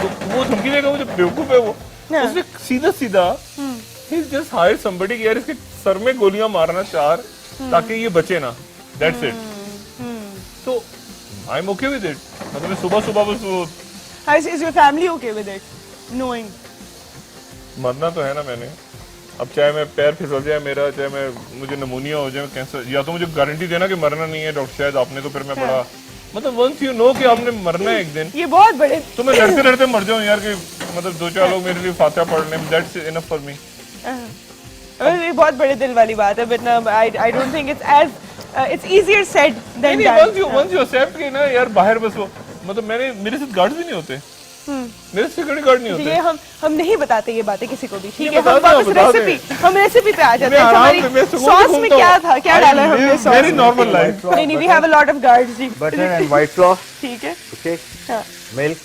तो वो धमकी देगा, मुझे बेवकूफ है वो। उसने सीधा सीधा he's just hired somebody कि यार इसके सर में गोलियां मारना 4 ताकि ये बचे ना, that's it. तो I'm okay with it. मतलब मैं सुबह सुबह बस वो Is your family okay with it? Knowing? मरना तो है ना मैंने। अब चाहे मैं पैर फिसल जाए मेरा, चाहे मैं मुझे नमूनिया हो जाए, कैंसर, या तो मुझे गारंटी देना कि मरना नहीं है डॉक्टर शायद आपने, तो फिर मैं बड़ा मतलब वंस यू नो कि आपने मरना है एक दिन, ये बहुत बड़े तो मैं लड़ते लड़ते मर जाऊं यार कि मतलब 2-4 लोग मेरे लिए फातिहा पढ़ लें, दैट्स इनफ फॉर मी। ये बहुत बड़े दिल वाली बात है, but I don't think it's easier said than नहीं, डन। once you accept कि ना यार बाहर बस वो मतलब मेरे साथ गार्ड्स भी नहीं होते, मेरे सिक्योरिटी गार्ड नहीं होते। ये हम नहीं बताते ये बातें किसी को भी, ठीक ये है? हम बता दें, वापस बता दें। हम रेसिपी पे आ जाते मैं हैं। आराम हमारी से, मैं सुकून से सॉस में घूमता क्या हूँ। था, क्या डाला है हमने सॉस वेरी में? Normal life. नहीं, we have a lot of guards जी। बटर एंड वाइट फ्लोर, ठीक है, ओके, हाँ। मिल्क।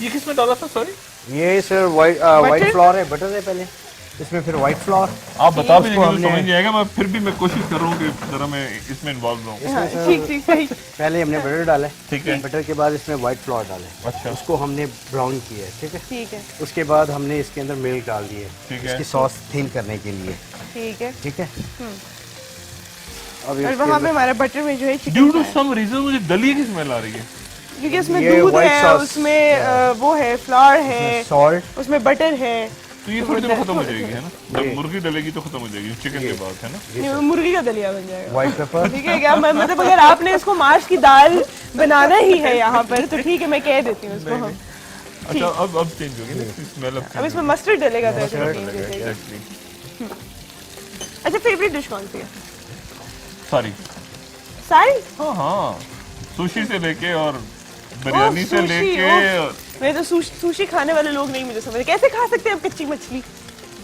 ये किसमें डाला था सॉरी? ये सर वाइट फ्लोर है, बटर है पहले, इसमें फिर वाइट फ्लोर। आप बता भी उसको देंगे तो हमने- समझ नहीं आएगा, मैं फिर भी मैं कोशिश कर रहा हूँ कि जरा मैं इसमें इन्वॉल्व रहूँ। हाँ, ठीक सही। पहले हमने बटर डाला है, ठीक है। बटर के बाद इसमें वाइट फ्लोर डाला है, अच्छा। उसको हमने ब्राउन किया है, ठीक है। ठीक है, उसके बाद हमने इसके अंदर मिल्क डाल दी है, ठीक है। इसकी सॉस थिन करने के लिए, ठीक है। ठीक है। अब और इसके वहाँ पे अंदर हमारा बटर में जो है due to chicken some reason मुझे दलिया की स्मेल आ रही है। क्योंकि उसमें ये दूध white है, sauce, उसमें वो है फ्लावर है, सॉल्ट, उसमें बटर है। तो ये थोड़ी देर में खत्म हो जाएगी है ना, जब मुर्गी डलेगी तो खत्म हो जाएगी चिकन के बाद है ना। नहीं, वो मुर्गी का दलिया बन जाएगा। व्हाइट पेपर, ठीक है क्या, मतलब अगर आपने इसको मार्च की दाल बनाना ही है यहाँ पर तो ठीक है, मैं कह देती हूँ इसको हम। अच्छा अब चेंज होगी ना स्मेल, अब इसमें मस्टर्ड डलेगा तो ऐसे Mustard change हो जाएगा। एग्जैक्टली। अच्छा, फेवरेट डिश कौन सी है? सारी, सारी? हाँ हाँ, सुशी से लेके और बिरयानी से सुशी, लेके ओह। मैं तो सुशी खाने वाले लोग नहीं मुझे समझ, कैसे खा सकते हैं आप कच्ची मछली,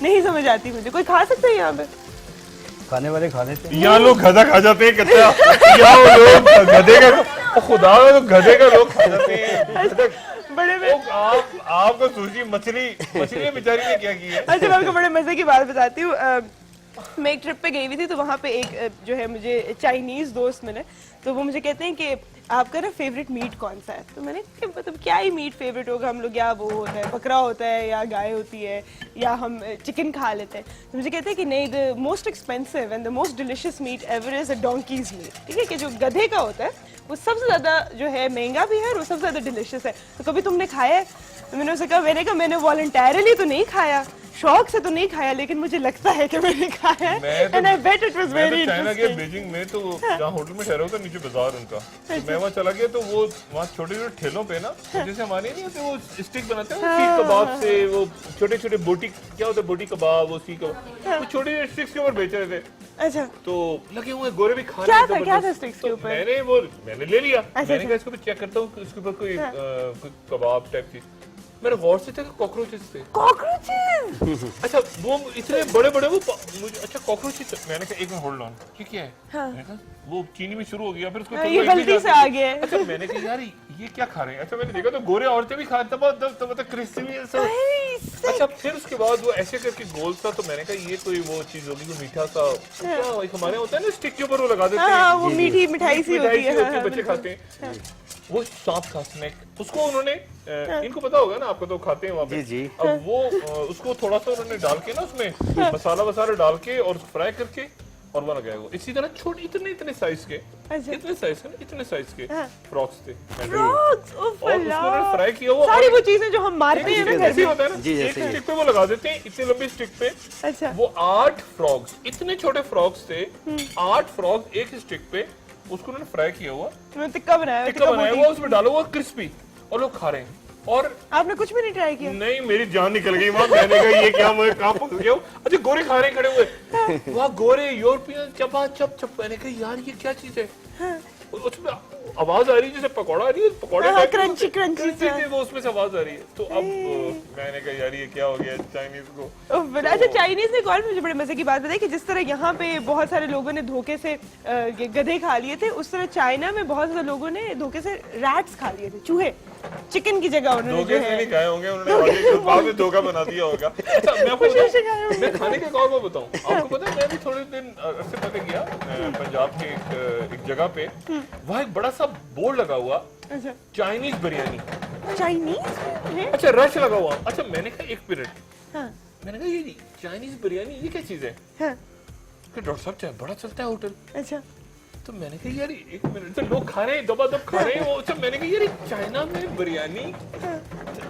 नहीं समझ आती मुझे। कोई खा सकता है यहाँ पे? खाने वाले खा लेते हैं। यहाँ लोग गधा खा जाते हैं कच्चा, यहाँ वो लोग गधे का, ओ खुदा तो गधे का लोग खा जाते हैं। बड़े में आपको सुशी मछली ने बेचारी ने क्या किया? अच्छा, मैं आपको बड़े मजे की बात बताती हूँ। मैं एक ट्रिप पे गई हुई थी, तो वहाँ पे एक जो है मुझे चाइनीज दोस्त मिले, तो वो मुझे कहते हैं कि आपका ना फेवरेट मीट कौन सा है? तो मैंने कहा मतलब क्या ही मीट फेवरेट होगा, हम लोग या वो होता है बकरा होता है या गाय होती है या हम चिकन खा लेते हैं। तो मुझे कहते हैं कि नहीं, the most expensive and the most delicious meat ever is a donkey's meat. ठीक है, कि जो गधे का होता है वो सबसे ज़्यादा जो है महंगा भी है और वो सबसे ज़्यादा डिलिशियस है। तो कभी तुमने खाया है? तो मैंने उसे कहा, मैंने वॉलंटरली तो नहीं खाया, शौक से तो नहीं खाया, लेकिन मुझे लगता है कि मैंने खाया है। And I bet it was very China के इंटरेस्टिंग। बीजिंग में तो जहाँ होटल में ठहरा होता नीचे बाजार उनका, तो मैं वहाँ चला गया, तो वो वहाँ छोटे छोटे ठेलों पे ना, तो जैसे हमारे नहीं होते वो स्टिक बनाते हैं सीख कबाब से, वो छोटे छोटे बोटी, क्या होता है बोटी कबाब, वो सीख कबाब, वो छोटे छोटे स्टिक्स के ऊपर बेच रहे थे। अच्छा, तो लगे हुए गोरे भी खा क्या रहे था, थे क्या था जबरदस्त। स्टिक्स के तो ऊपर? मैंने ले लिया, अच्छा, मैंने कहा इसको भी चेक करता हूँ इसके ऊपर कोई कबाब टाइप चीज। मैंने गौर से देखा कॉकरोचेस थे। कॉकरोचेस? अच्छा, वो इतने बड़े बड़े वो मुझे, अच्छा कॉकरोचेस, मैंने कहा एक मिनट होल्ड ऑन, ये क्या है? हाँ। मैंने कहा वो चीनी में शुरू हो गया, फिर उसको हाँ, थोड़ा ये एक भी गलती से जाती आ थी। गया है। अच्छा, मैंने कहा यार ये क्या खा रहे हैं? अच्छा, मैंने देखा तो गोरे औरतें भी खाते, मतलब क्रिस्पी ऐसा। अच्छा, फिर उसके बाद वो ऐसे करके गोल सा, तो मैंने कहा ये कोई वो चीज होगी जो मीठा सा, क्या एक हमारे होता है ना स्टिक के ऊपर वो लगा देते हैं, हाँ, वो मीठी मिठाई सी होती है, हाँ, बच्चे खाते हैं। वो सांप का स्नैक, उसको उन्होंने इनको पता होगा ना, आपको तो खाते हैं वहाँ पे। जी, जी। अब वो उसको थोड़ा सा उन्होंने डाल के ना उसमें मसाला डाल के और फ्राई करके और बना गया वो। इसी तरह छोटे इतने साइज के, अच्छा। इतने साइज के हाँ। फ्रॉक्स थे, फ्रॉक्स, उफ और उसको अल्लाह। उन्होंने फ्राई किया हुआ। सारी वो चीजें जो हम मारते हैं ना घर ऐसे में। होता है ना, जी, एक जैसे स्टिक पे वो लगा देते हैं, इतनी लंबी स्टिक पे। अच्छा, वो 8 फ्रॉग्स, इतने छोटे फ्रॉग्स थे, 8 फ्रॉग्स एक स्टिक पे, उसको उन्होंने फ्राई किया हुआ, तुमने टिक्का बनाया, टिक्का बनाया हुआ, उसमें डाला हुआ क्रिस्पी, और लोग खा रहे हैं। और आपने कुछ भी नहीं ट्राई किया? नहीं, मेरी जान निकल गई वहाँ, मैंने कहा ये क्या, मैं कहाँ फंस गया हूँ। अच्छा, गोरे खा रहे खड़े हुए, वहाँ गोरे यूरोपियन चपा चप, मैंने कहा यार ये क्या चीज है? उसमें आवाज आ रही है जैसे पकौड़ा आ रही है, पकौड़े हाँ, type की क्रंची उसमें- क्रंची क्रंची सा। थी, वो उसमें से आवाज आ रही है। तो अब मैंने कहा यार ये क्या हो गया चाइनीज को। उफ, अच्छा, चाइनीज ने एक और मुझे बड़े मजे की बात बताई कि जिस तरह यहाँ पे बहुत सारे लोगों ने धोखे से ये गधे खा लिए थे, उस तरह चाइना में बहुत सारे लोगों ने धोखे से रैट्स खा लिए थे, चूहे। चिकन की जगह उन्होंने धोखे जो से है नहीं खाए होंगे उन्होंने, आगे के बाद में धोखा बना दिया होगा। अच्छा, मैं आपको खुशी से खाए बताऊं, होंगे। मैं खाने के एक और बात बताऊं, आपको पता है मैं भी थोड़े दिन अरसे पहले गया पंजाब के एक जगह पे, वहाँ एक बड़ा सा बोर्ड लगा हुआ, अच्छा, चाइनीज बिरयानी। चाइनीज है? अच्छा, रश लगा हुआ। अच्छा, मैंने कहा एक मिनट, हाँ, मैंने कहा ये चाइनीज बिरयानी ये क्या चीज है? हाँ, कि डॉक्टर साहब चाहे बड़ा चलता है होटल। अच्छा, तो मैंने कहा यार एक मिनट, तो लोग खा रहे हैं दबादब खा रहे हैं वो। अच्छा, मैंने कहा यार चाइना में बिरयानी।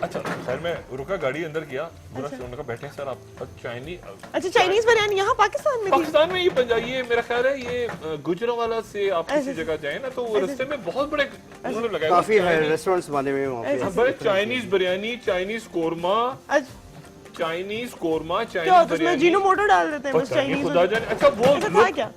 अच्छा, खैर मैं रुका, गाड़ी अंदर गया, पूरा उन्होंने कहा बैठे सर आप चाइनीज। अच्छा, चाइनीज बिरयानी यहाँ पाकिस्तान में थी? पाकिस्तान में ये पंजाबी, ये मेरा ख्याल है ये गुजरांवाला से आप किसी जगह जाए ना, तो वो रास्ते में बहुत बड़े उन्होंने लगाया हुआ काफी चाइनीज- रेस्टोरेंट्स बने हुए हैं वहाँ पे। हाँ, बड़े चाइनीज बिरयानी, चाइनीज कोरमा, अच्छा, चाइनीज कोरमा, क्या चाइनीज होता है उसमें? बिरयानी। जीनो मोटो डाल देते हैं बस पता नहीं चाइनीज खुदा में। जाने। अच्छा, वो ऐसा था क्या?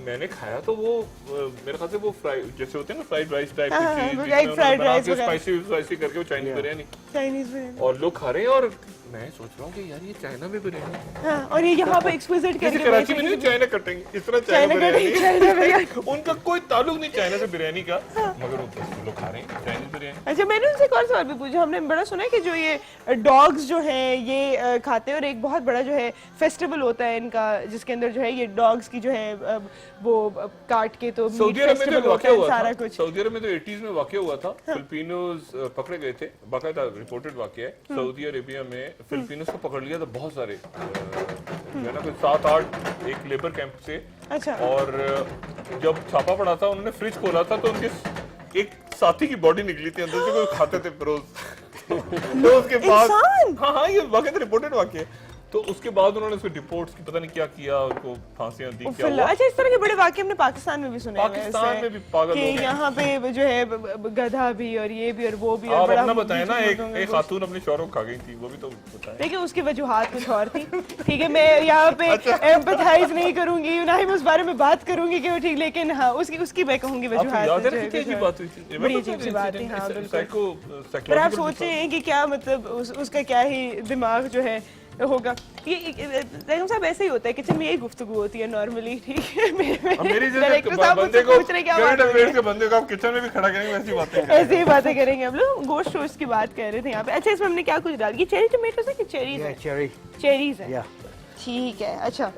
मैंने खाया तो वो मेरे ख्याल से वो फ्राई जैसे होते हैं ना, फ्राइड राइस टाइप हाँ, की हाँ, चीज, हाँ, जिसमें right, उन्होंने fried बना rice के वगैरह। स्पाइसी करके वो चाइनीज बिरयानी, चाइनीज बिरयानी। और लोग खा रहे हैं। और मैं सोच रहा हूँ कि यार ये चाइना में बिरयानी, हाँ, और ये यहाँ पे एक्सक्विजिट जैसे करके कराची में नहीं चाइना कटेंगे इस तरह China China cutting, China biryani. Biryani. उनका कोई ताल्लुक नहीं चाइना से बिरयानी का, मगर वो लोग खा रहे हैं चाइनीज बिरयानी। अच्छा, मैंने उनसे एक और सवाल भी पूछा। हमने बड़ा सुना है कि जो ये डॉग्स जो हैं ये खाते हैं, और एक बहुत बड़ा जो है फेस्टिवल होता है इनका, जिसके अंदर जो है ये डॉग्स की जो है वो काट के तो सऊदी अरब में फेस्टिवल तो होता वाकया है हुआ सारा था, कुछ। सऊदी अरब में तो 80s में वाकया हुआ था। फिलिपिनोज पकड़े गए थे, बाकायदा रिपोर्टेड वाकया है। सऊदी अरेबिया में फिलिपिनोज को पकड़ लिया था बहुत सारे, जो है ना कोई 7-8 एक लेबर कैंप से। अच्छा, और जब छापा पड़ा था, उन्होंने फ्रिज खोला था तो उनके एक साथी की बॉडी निकली थी अंदर से, कोई खाते थे रोज। तो उसके बाद इंसान? हाँ ये वाकई रिपोर्टेड वाकई है। तो उसके बाद उन्होंने उसको डिपोर्ट्स की पता नहीं क्या किया, उनको फांसियां दी, क्या हुआ। अच्छा, इस तरह के बड़े वाकये हमने पाकिस्तान में भी सुने हुए हैं पाकिस्तान ऐसे, में भी पागल कि लोग हैं। यहाँ पे जो है गधा भी और ये भी और वो भी और आप बड़ा अपना बताएं ना, बीच में एक खातून अपने शौहरों को खा गई थी, वो भी तो बताएं। देखिए उसकी वजूहात कुछ और थी, ठीक है, मैं यहाँ पे एम्पैथाइज नहीं करूंगी, ना ही मैं उस बारे में बात करूंगी कि वो ठीक, लेकिन हाँ उसकी मैं कहूंगी आपको वजूहात याद है जो ना है कितनी अजीब कुछ बात हुई थी? बड़ी अजीब सी बात थी, हाँ बिल्कुल। पर आप सोच रहे हैं कि क्या मतलब उसका क्या ही दिमाग जो है होगा। ये रहीम साहब ऐसे ही होता है, किचन में यही गुफ्तगू होती है नॉर्मली, ठीक है। मेरी डायरेक्टर साहब मुझसे पूछ रहे हैं क्या बात हो रही है। के बंदे को आप किचन में भी खड़ा करेंगे वैसी बातें ऐसी ही बातें करेंगे हम लोग। गोश्त शोस्ट की बात कर रहे थे यहाँ पे। अच्छा इसमें हमने क्या कुछ डाल, ये चेरी टोमेटोस है कि चेरीज है? चेरी, चेरीज है, या ठीक है। अच्छा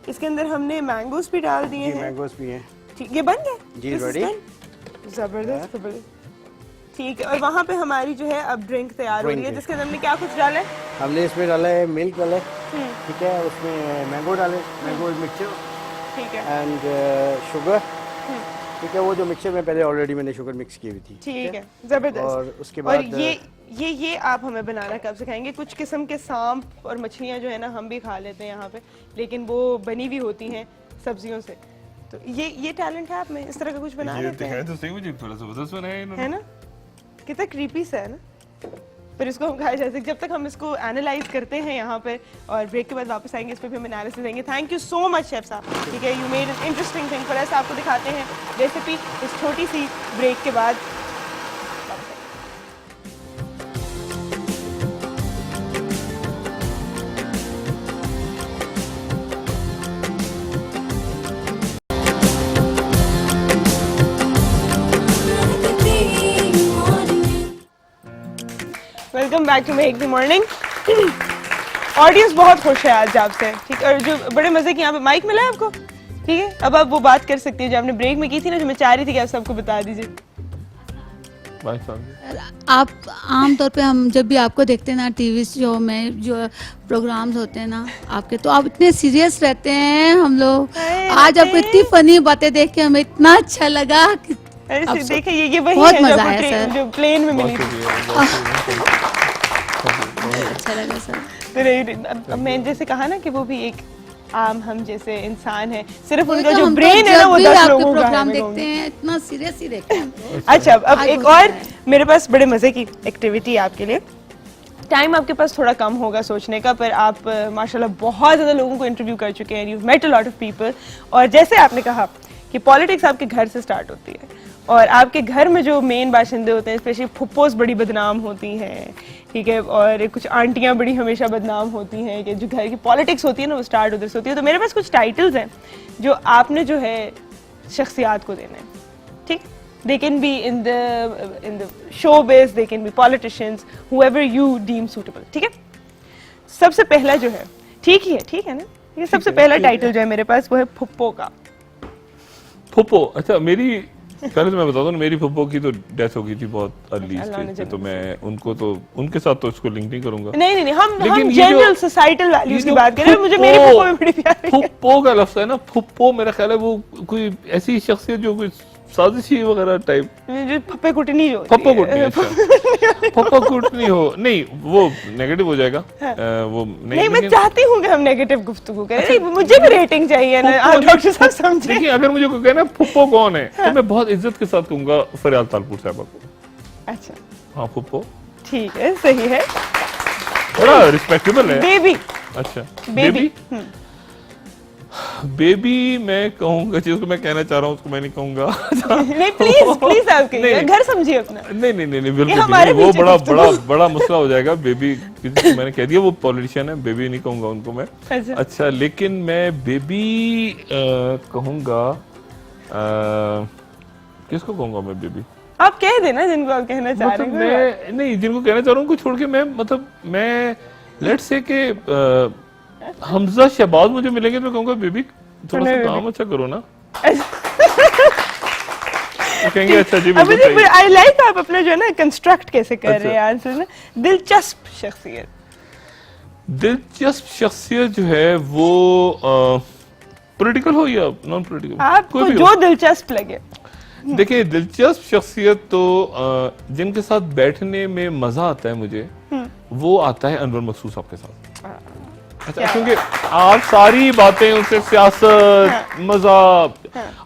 इसके अंदर हमने मैंगोस भी डाल दिए हैं, मैंगोस भी हैं ठीक, ये बन गया जी, This is ready? done? जबरदस्त जबरदस्त, ठीक है। और वहाँ पे हमारी जो है अब ड्रिंक तैयार हो रही है, Drink है। जिसके अंदर हमने क्या कुछ डाला है? हमने इसमें डाला है मिल्क डाला है, ठीक है, उसमें मैंगो डाले, मैंगो मिक्सचर ठीक है एंड शुगर, ठीक है, वो जो मिक्सचर में पहले ऑलरेडी मैंने शुगर मिक्स की हुई थी, ठीक है, जबरदस्त। और उसके और बाद ये आप हमें बनाना कब सिखाएंगे? कुछ किस्म के सांप और मछलियाँ जो है ना हम भी खा लेते हैं यहाँ पे, लेकिन वो बनी हुई होती हैं सब्जियों से, तो ये टैलेंट है आप में, इस तरह का कुछ बना लेते हैं, तो सही, मुझे थोड़ा जबरदस्त बनाया इन्होंने। है ना? कितना क्रीपी सा है ना? फिर इसको हम खाया जा सकते, जब तक हम इसको एनालाइज करते हैं यहाँ पे, और ब्रेक के बाद वापस आएंगे, इस पे भी हम एनालिसिस देंगे। Thank you so much chef साहब, ठीक है, you made an interesting thing for us. आपको दिखाते हैं रेसिपी इस छोटी सी ब्रेक के बाद। Welcome back to make the morning. Audience बहुत खुश है आज आपसे, ठीक है, और जो बड़े मजे की यहाँ पे माइक मिला है आपको, ठीक है, अब आप वो बात कर सकती है जो आपने ब्रेक में की थी ना, जो मैं चाह रही थी कि आप सबको बता दीजिए। आप आमतौर पे हम जब भी आपको देखते हैं ना टीवी शो में जो प्रोग्राम्स होते हैं ना आपके, तो आप इतने सीरियस रहते हैं। हम लोग आज आपको इतनी फनी बातें देख के हमें इतना अच्छा लगा कि ऐसे देखिए, ये वही बहुत है जो मजा आपको आया सर। जो प्लेन में मिली थी। अच्छा लगा सर। तो अब मैं जैसे कहा ना कि वो भी एक आम हम जैसे इंसान है, सिर्फ वही उनका तो जो हम तो ब्रेन है ना जब वो भी 10 आपके लोगों का है, प्रोग्राम मैं देखते कहूँगी। हैं इतना सीरियस ही देखते हैं। अच्छा अब आज एक बहुत और मजा आया। मेरे पास बड़े मजे की एक्टिविटी है आपके लिए। टाइम आपके पास थोड़ा कम होगा सोचने का, पर आप माशाल्लाह बहुत ज़्यादा लोगों को इंटरव्यू कर चुके हैं, you met a lot of people, और जैसे आपने कहा कि पॉलिटिक्स आपके घर से स्टार्ट होती है, और आपके घर में जो मेन बाशिंदे होते हैं, स्पेशली फुप्पोस बड़ी बदनाम होती हैं, ठीक है, और कुछ आंटियां बड़ी हमेशा बदनाम होती हैं, कि जो घर की पॉलिटिक्स होती है ना वो स्टार्ट उधर से होती है। तो मेरे पास कुछ टाइटल्स हैं जो आपने जो है शख्सियात को देने हैं, ठीक, they can be in the showbiz, they can be politicians, whoever you deem suitable, ठीक है। सबसे पहला जो है, ठीक है ना, ये सबसे पहला टाइटल जो है मेरे पास वो है फुप्पो का। फुप्पो, अच्छा मेरी पहले तो मैं बता दूं, मेरी फुप्पो की तो डेथ हो गई थी बहुत अर्ली अल्लाह ने स्टेज पे, तो जन्नत मैं उनको तो उनके साथ तो इसको लिंक नहीं करूंगा। नहीं हम लेकिन ये जनरल जो- सोसाइटल वैल्यूज ये की जो बात कर रहे हैं। मुझे मेरी फुप्पो में बड़ी प्यारी है। फुप्पो का लफ्ज है ना, फुप्पो मेरा ख्याल है वो कोई ऐसी शख्सियत जो कोई साजिशी वगैरह टाइप, जो फप्पे कुटनी जो होती पप्पो है। कुटनी, अच्छा पप्पो कुटनी हो, नहीं वो नेगेटिव हो जाएगा, वो नहीं मैं लेकिन- चाहती हूँ कि हम नेगेटिव गुफ्तगू करें, नहीं, मुझे भी रेटिंग चाहिए ना, आप डॉक्टर साहब समझे। देखिए अगर मुझे कोई कहना फुप्पो कौन है, तो मैं बहुत इज्जत के साथ कहूंगा फरियाद तालपुर साहबा को। अच्छा हाँ फुप्पो ठीक है, सही है। बड़ा रिस्पेक्टेबल है। बेबी अच्छा बेबी बेबी मैं कहूंगा, जिसको मैं कहना चाह रहा हूँ उसको मैं नहीं कहूंगा। नहीं प्लीज आप कहिए, नहीं। घर समझिए अपना। नहीं बिल्कुल ये भी हमारे नहीं, वो बीच बड़ा गुफ्तगू। बड़ा बड़ा मसला हो जाएगा। बेबी किसी को मैंने कह दिया वो पॉलिटिशियन है, बेबी नहीं कहूंगा उनको मैं। अच्छा लेकिन मैं बेबी कहूंगा, किसको कहूंगा मैं बेबी? आप कह देना जिनको आप कहना चाह रहे मतलब हैं। मैं नहीं, जिनको कहना चाह रहा हूँ उनको छोड़ के मैं, मतलब मैं लेट्स से के हमजा शहबाज मुझे मिलेंगे तो मैं कहूंगा बेबी थोड़ा सा काम अच्छा करो ना। तो कहेंगे अच्छा जी अब बिल्कुल मुझे सही। आई लाइक आप अपना जो है ना कंस्ट्रक्ट कैसे कर रहे हैं आंसर ना। दिलचस्प शख्सियत, दिलचस्प शख्सियत जो है वो पॉलिटिकल हो या नॉन पॉलिटिकल, आपको जो दिलचस्प लगे। देखिए दिलचस्प शख्सियत तो जिनके साथ बैठने में मजा आता है मुझे, वो आता है अनवर मकसूद साहब के साथ। अच्छा, क्योंकि आप सारी बातें उनसे सियासत, मजा,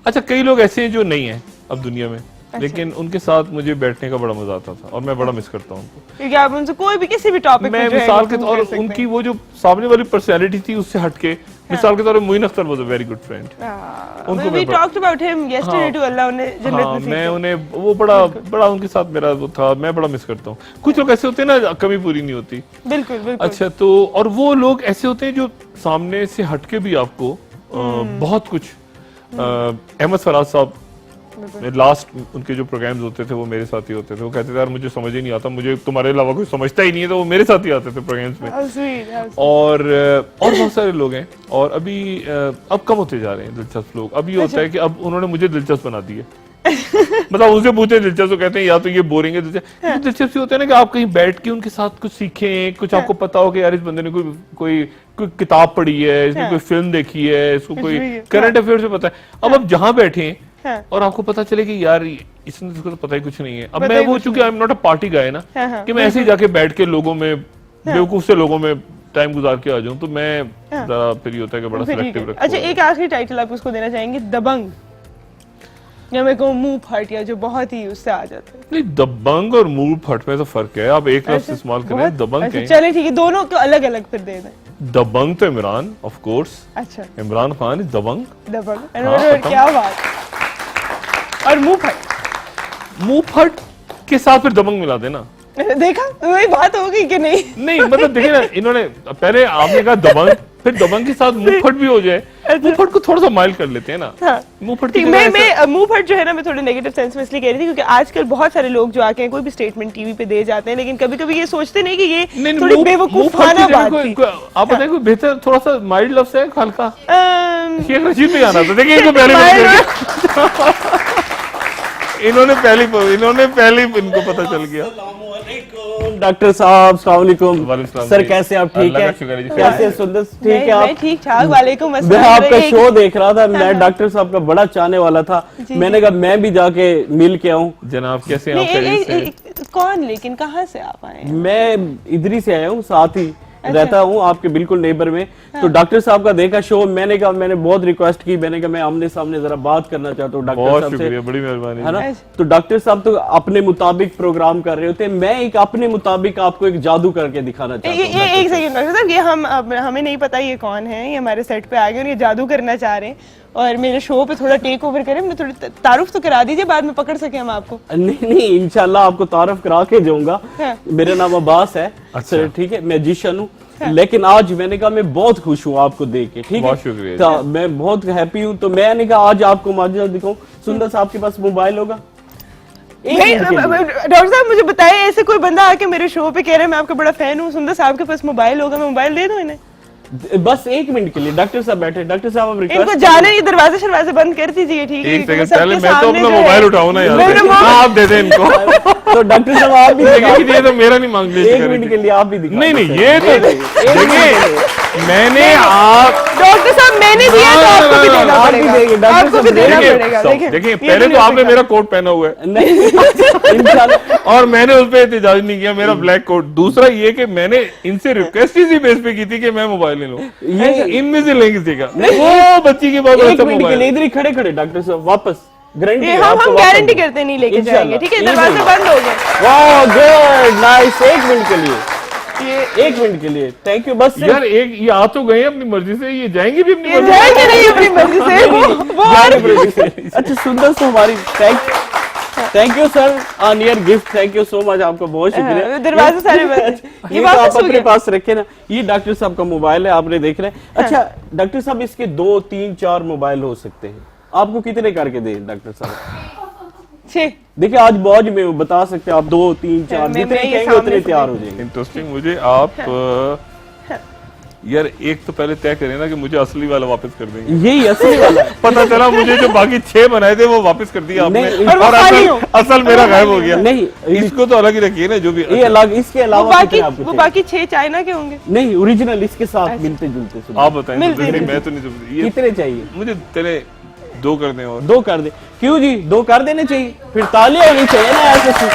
अच्छा कई लोग ऐसे हैं जो नहीं है अब दुनिया में, लेकिन उनके साथ मुझे बैठने का बड़ा मजा आता था और मैं बड़ा मिस करता हूँ उनको, क्योंकि आप उनसे कोई भी किसी भी टॉपिक मैं मिसाल के तौर उनकी वो जो सामने वाली पर्सनैलिटी थी उससे हटके, मिसाल के तौर पर Moin Akhtar was a very good friend. उनको we talked about him yesterday too, अल्लाह उन्हें जन्नत हाँ, नसीब मैं करे। उन्हें वो बड़ा उनके साथ मेरा वो था, मैं बड़ा मिस करता हूँ। कुछ लोग ऐसे होते हैं ना, कमी पूरी नहीं होती। बिल्कुल बिल्कुल। अच्छा, तो और वो लोग ऐसे होते हैं जो सामने से हटके भी आपको बहुत कुछ, अहमद फराज साहब लास्ट उनके जो प्रोग्राम्स होते थे वो मेरे साथ ही होते थे। वो कहते थे यार मुझे समझ ही नहीं आता, मुझे तुम्हारे अलावा कोई समझता ही नहीं है, तो वो मेरे साथ ही आते थे प्रोग्राम्स में। How sweet, how sweet. और बहुत सारे लोग हैं, और अभी अब कम होते जा रहे हैं दिलचस्प लोग। अब ये होता है कि अब उन्होंने मुझे दिलचस्प बना दिया। मतलब उनसे पूछे दिलचस्प, तो कहते हैं या तो ये बोरिंग है। दिलचस्प होता है ना कि आप कहीं बैठ के उनके साथ कुछ सीखें, कुछ आपको पता हो कि यार इस बंदे ने कोई किताब पढ़ी है, इसने कोई फिल्म देखी है, इसको कोई करंट अफेयर से पता है। अब आप जहाँ बैठे हैं और आपको पता चले कि यार इसने तो पता ही कुछ नहीं है। अब मैं वो, चूंकि I am not a party guy ना, कि मैं ऐसे ही जाके बैठ के लोगों में बेवकूफ से लोगों में टाइम गुजार के आ जाऊं, तो मैं जरा फिर ये होता है कि बड़ा सिलेक्टिव रखता हूं। अच्छा, एक आखिरी टाइटल आप उसको देना चाहेंगे, दबंग, या मैं कहूँ मुंह फट, या जो बहुत ही उससे आ जाता है। नहीं, दबंग और मुंह फट में तो फर्क है। आप एक लफ्ज इस्तेमाल करें, दबंग कहें। चले ठीक है, दोनों को अलग अलग फिर दे दें। दबंग तो इमरान, ऑफ कोर्स। अच्छा, इमरान खान इज दबंग। दबंग, हाँ, क्या बात। और मुंह फट के साथ फिर दबंग मिला देना। देखा, तो वही बात होगी कि नहीं? नहीं, मतलब देखिए ना, इन्होंने पहले आपने कहा दबंग, फिर दबंग के साथ मुंह फट भी हो जाए। मुंह फट को थोड़ा सा माइल्ड कर लेते हैं ना। हाँ। मुंह फट ठीक, मैं मुंह फट जो है ना, मैं थोड़े नेगेटिव सेंस में इसलिए कह रही थी क्योंकि आजकल बहुत सारे लोग जो आके कोई भी स्टेटमेंट टीवी पे दे जाते हैं, लेकिन कभी कभी ये सोचते नहीं कि ये थोड़ी बेवकूफाना बात थी। आप बताएं कोई बेहतर थोड़ा सा माइल्ड लफ्ज है हल्का? शेख रशीद पे आना था। देखिए इनको इन्होंने पहले इनको पता चल गया। डॉक्टर साहब अस्सलाम वालेकुम। वालेकुम सर कैसे आप? ठीक है? कैसे हैं सुंदर? ठीक है आप? ठीक ठाक, वालेकुम मैं अस्सलाम। आपका शो देख रहा था, मैं डॉक्टर साहब का बड़ा चाहने वाला था। मैंने कहा मैं भी जाके मिल के आऊँ। जनाब कैसे आप? कौन, लेकिन कहाँ से आप आए? मैं इधर ही से आया हूँ, साथ ही रहता हूँ आपके बिल्कुल नेबर में। तो डॉक्टर साहब का देखा शो, मैंने कहा, मैंने बहुत रिक्वेस्ट की, मैंने कहा मैं आमने सामने जरा बात करना चाहता हूँ डॉक्टर बहुत साहब से। शुक्रिया, बड़ी मेहरबानी है ना? तो डॉक्टर साहब तो अपने मुताबिक प्रोग्राम कर रहे होते हैं, मैं एक अपने मुताबिक आपको एक जादू करके दिखाना चाहता हूँ। एक सेकंड डॉक्टर साहब, ये हमें नहीं पता ये कौन है, ये हमारे सेट पे आ गए और ये जादू करना चाह रहे हैं और मेरे शो पे थोड़ा टेक ओवर करें। मुझे थोड़ी तारुफ तो करा दीजिए, बाद में पकड़ सके हम आपको। नहीं, इंशाल्लाह आपको तारुफ करा के जाऊंगा। हाँ। मेरा नाम अब्बास है। अच्छा। ठीक है, मैजिशियन हूँ। लेकिन आज मैंने कहा मैं बहुत खुश हूँ आपको देख के। ठीक है, बहुत शुक्रिया। तो मैं बहुत हैप्पी हूँ, तो मैंने कहा आज आपको माजरा दिखाऊं। सुंदर साहब के पास मोबाइल होगा? डॉक्टर साहब मुझे बताइए, ऐसे कोई बंदा आके मेरे शो पे कह रहा है मैं आपका बड़ा फैन हूँ, सुंदर साहब के पास मोबाइल होगा, मैं मोबाइल दे दूं इन्हें? बस 1 मिनट के लिए डॉक्टर साहब बैठे। डॉक्टर साहब आप इनको जाने नहीं, दरवाजे शरवाजे बंद कर दीजिए। ठीक है, एक सेकंड सबके पहले मैं तो सामने अपना जो है- मोबाइल उठाऊं ना यार। मेरे मोबाइल- हाँ, आप दे दें इनको। तो डॉक्टर साहब आप भी देखिए ये तो मेरा नहीं मांग लिया। 1 मिनट के लिए आप भी दिखा। नहीं, ये तो देखिए मैंने आप डॉक्टर साहब मैंने दिया तो आपको भी देना आप भी पड़ेगा, देंगे, डॉक्टर आपको भी साहब देना देंगे। पड़ेगा। देखिए ये पहले नहीं तो हो आपने सकता। मेरा कोट पहना हुआ है नहीं, इंशाल्लाह। और मैंने उस पर एहतजाज नहीं किया, मेरा ब्लैक कोट। दूसरा ये कि मैंने इनसे रिक्वेस्ट इसी बेस पे की थी कि मैं मोबाइल ले लूं। इनमें से लेंगे सीखा वो बच्ची की बहुत 1 अच्छा मिनट के मोबाइल। लिए इधर ही खड़े खड़े डॉक्टर साहब वापस गारंटी ये हम गारंटी करते नहीं लेके जाएंगे। ठीक है, दरवाजे बंद हो गए। वाह गुड नाइस। 1 मिनट के लिए, 1 मिनट के लिए थैंक यू। बस यार एक ये आ तो गए अपनी मर्जी से, ये जाएंगे भी अपनी ये मर्जी जाएंगे नहीं अपनी मर्जी से, वो अच्छा सुंदर से हमारी thank you sir on your gift. Thank you so much, आपका बहुत शुक्रिया। दरवाजे सारे बंद हैं। ये ये तो वापस आप हो अपने गया। पास रखे ना। ये डॉक्टर साहब का मोबाइल है, आपने देख रहे हैं। अच्छा डॉक्टर साहब इसके 2, 3, 4 मोबाइल हो सकते हैं, आपको कितने करके दें डॉक्टर साहब? 6। देखिए आज मौज में बता सकते हैं आप 2, 3, 4 मैं जितने ये कहेंगे सामने उतने से तैयार हो जाएंगे। इंटरेस्टिंग। मुझे आप यार एक तो पहले तय करें ना कि मुझे असली वाला वापस कर देंगे। यही असली वाला है। पता चला मुझे जो बाकी 6 बनाए थे वो वापस कर दिया आपने, नहीं, और वो और खाली हो। असल मेरा गायब हो गया। नहीं इसको तो अलग ही रखिए ना जो भी। ये अलग, इसके वो अलावा बाकी कितने आपको चाहिए? 6 चाइना के होंगे। नहीं ओरिजिनल इसके साथ मिलते जुलते आप बताएं। मिलते मैं तो नहीं, ये कितने चाहिए? मुझे तेरे 2 कर दें और 2 कर दे। क्यों जी, 2 कर देने चाहिए, फिर तालियां होनी चाहिए ना ऐसे।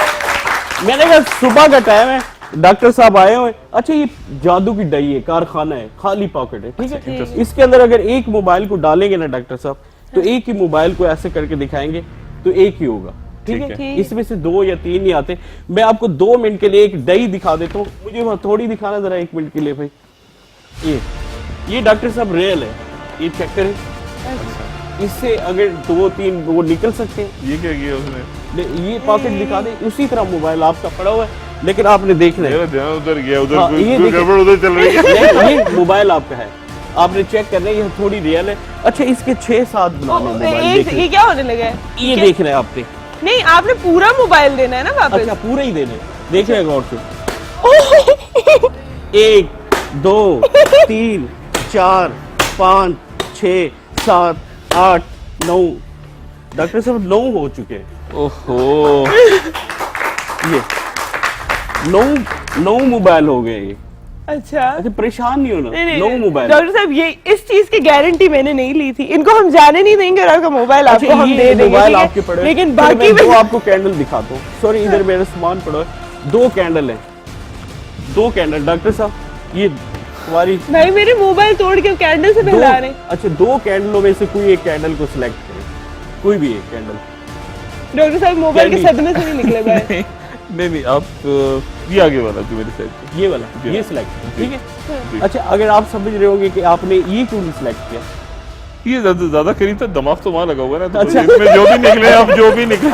मैंने कहा सुबह का टाइम है, डॉक्टर साहब आए हुए। अच्छा ये जादू की डाई है, कारखाना है, खाली पॉकेट है, ठीक है। इसके अंदर अगर एक मोबाइल को डालेंगे ना डॉक्टर साहब, तो एक ही मोबाइल को ऐसे करके दिखाएंगे तो एक ही होगा, ठीक है। इसमें से 2 या 3 नहीं आते। मैं आपको 2 मिनट के लिए एक डाई दिखा देता हूँ, मुझे वहां थोड़ी दिखाना जरा 1 मिनट के लिए भाई। ये डॉक्टर साहब रियल है, ये चेक करें। इससे अगर 2-3 वो निकल सकते हैं। ये क्या किया उसने? ये पॉकेट दिखा दे, उसी तरह मोबाइल आपका पड़ा हुआ है, लेकिन आपने देखना है। मेरा ध्यान उधर गया, उधर हाँ, कोई ये कोई देखिए। गड़बड़ उधर चल रही है। ये मोबाइल आपका है, आपने चेक करना है, ये थोड़ी रियल है। अच्छा इसके 6-7 बनाने मोबाइल देख ये क्या होने लगा है? ये देखना है आपने। नहीं, आपने पूरा मोबाइल देना है ना वापस। अच्छा पूरा ही देना है, देख रहे गौर से। 1 2 3 4 5 6 7 8 9 डॉक्टर साहब 9 हो चुके हैं। ओहो, ये 9 मोबाइल हो गए ये। अच्छा परेशान नहीं होना, नहीं, 9 मोबाइल। डॉक्टर साहब ये इस चीज की गारंटी मैंने नहीं ली थी, इनको हम जाने नहीं देंगे और आपका मोबाइल आपको हम ये दे देंगे, मोबाइल ठीक है? आपके पड़े, लेकिन फिर बाकी मैं 2 आपको कैंडल दिखाता हूँ। सॉरी इधर मेरा सामान पड़ा है, 2 कैंडल है, 2 कैंडल। डॉक्टर साहब ये हमारी भाई मेरे मोबाइल तोड़ के कैंडल से बहला रहे हैं। अच्छा 2 कैंडलों में से कोई एक कैंडल को सिलेक्ट करें, कोई भी एक कैंडल। डॉक्टर साहब मोबाइल के सदमे से नहीं निकले भाई। नहीं आप ये आगे वाला जो मेरी साइड पे, ये वाला, ये सिलेक्ट, ठीक है। अच्छा अगर आप समझ रहे होंगे कि आपने ये क्यों नहीं सिलेक्ट किया, ये ज्यादा करीब था, दिमाग तो वहां लगा हुआ है ना, तो अच्छा। इसमें जो भी निकले आप जो भी निकले।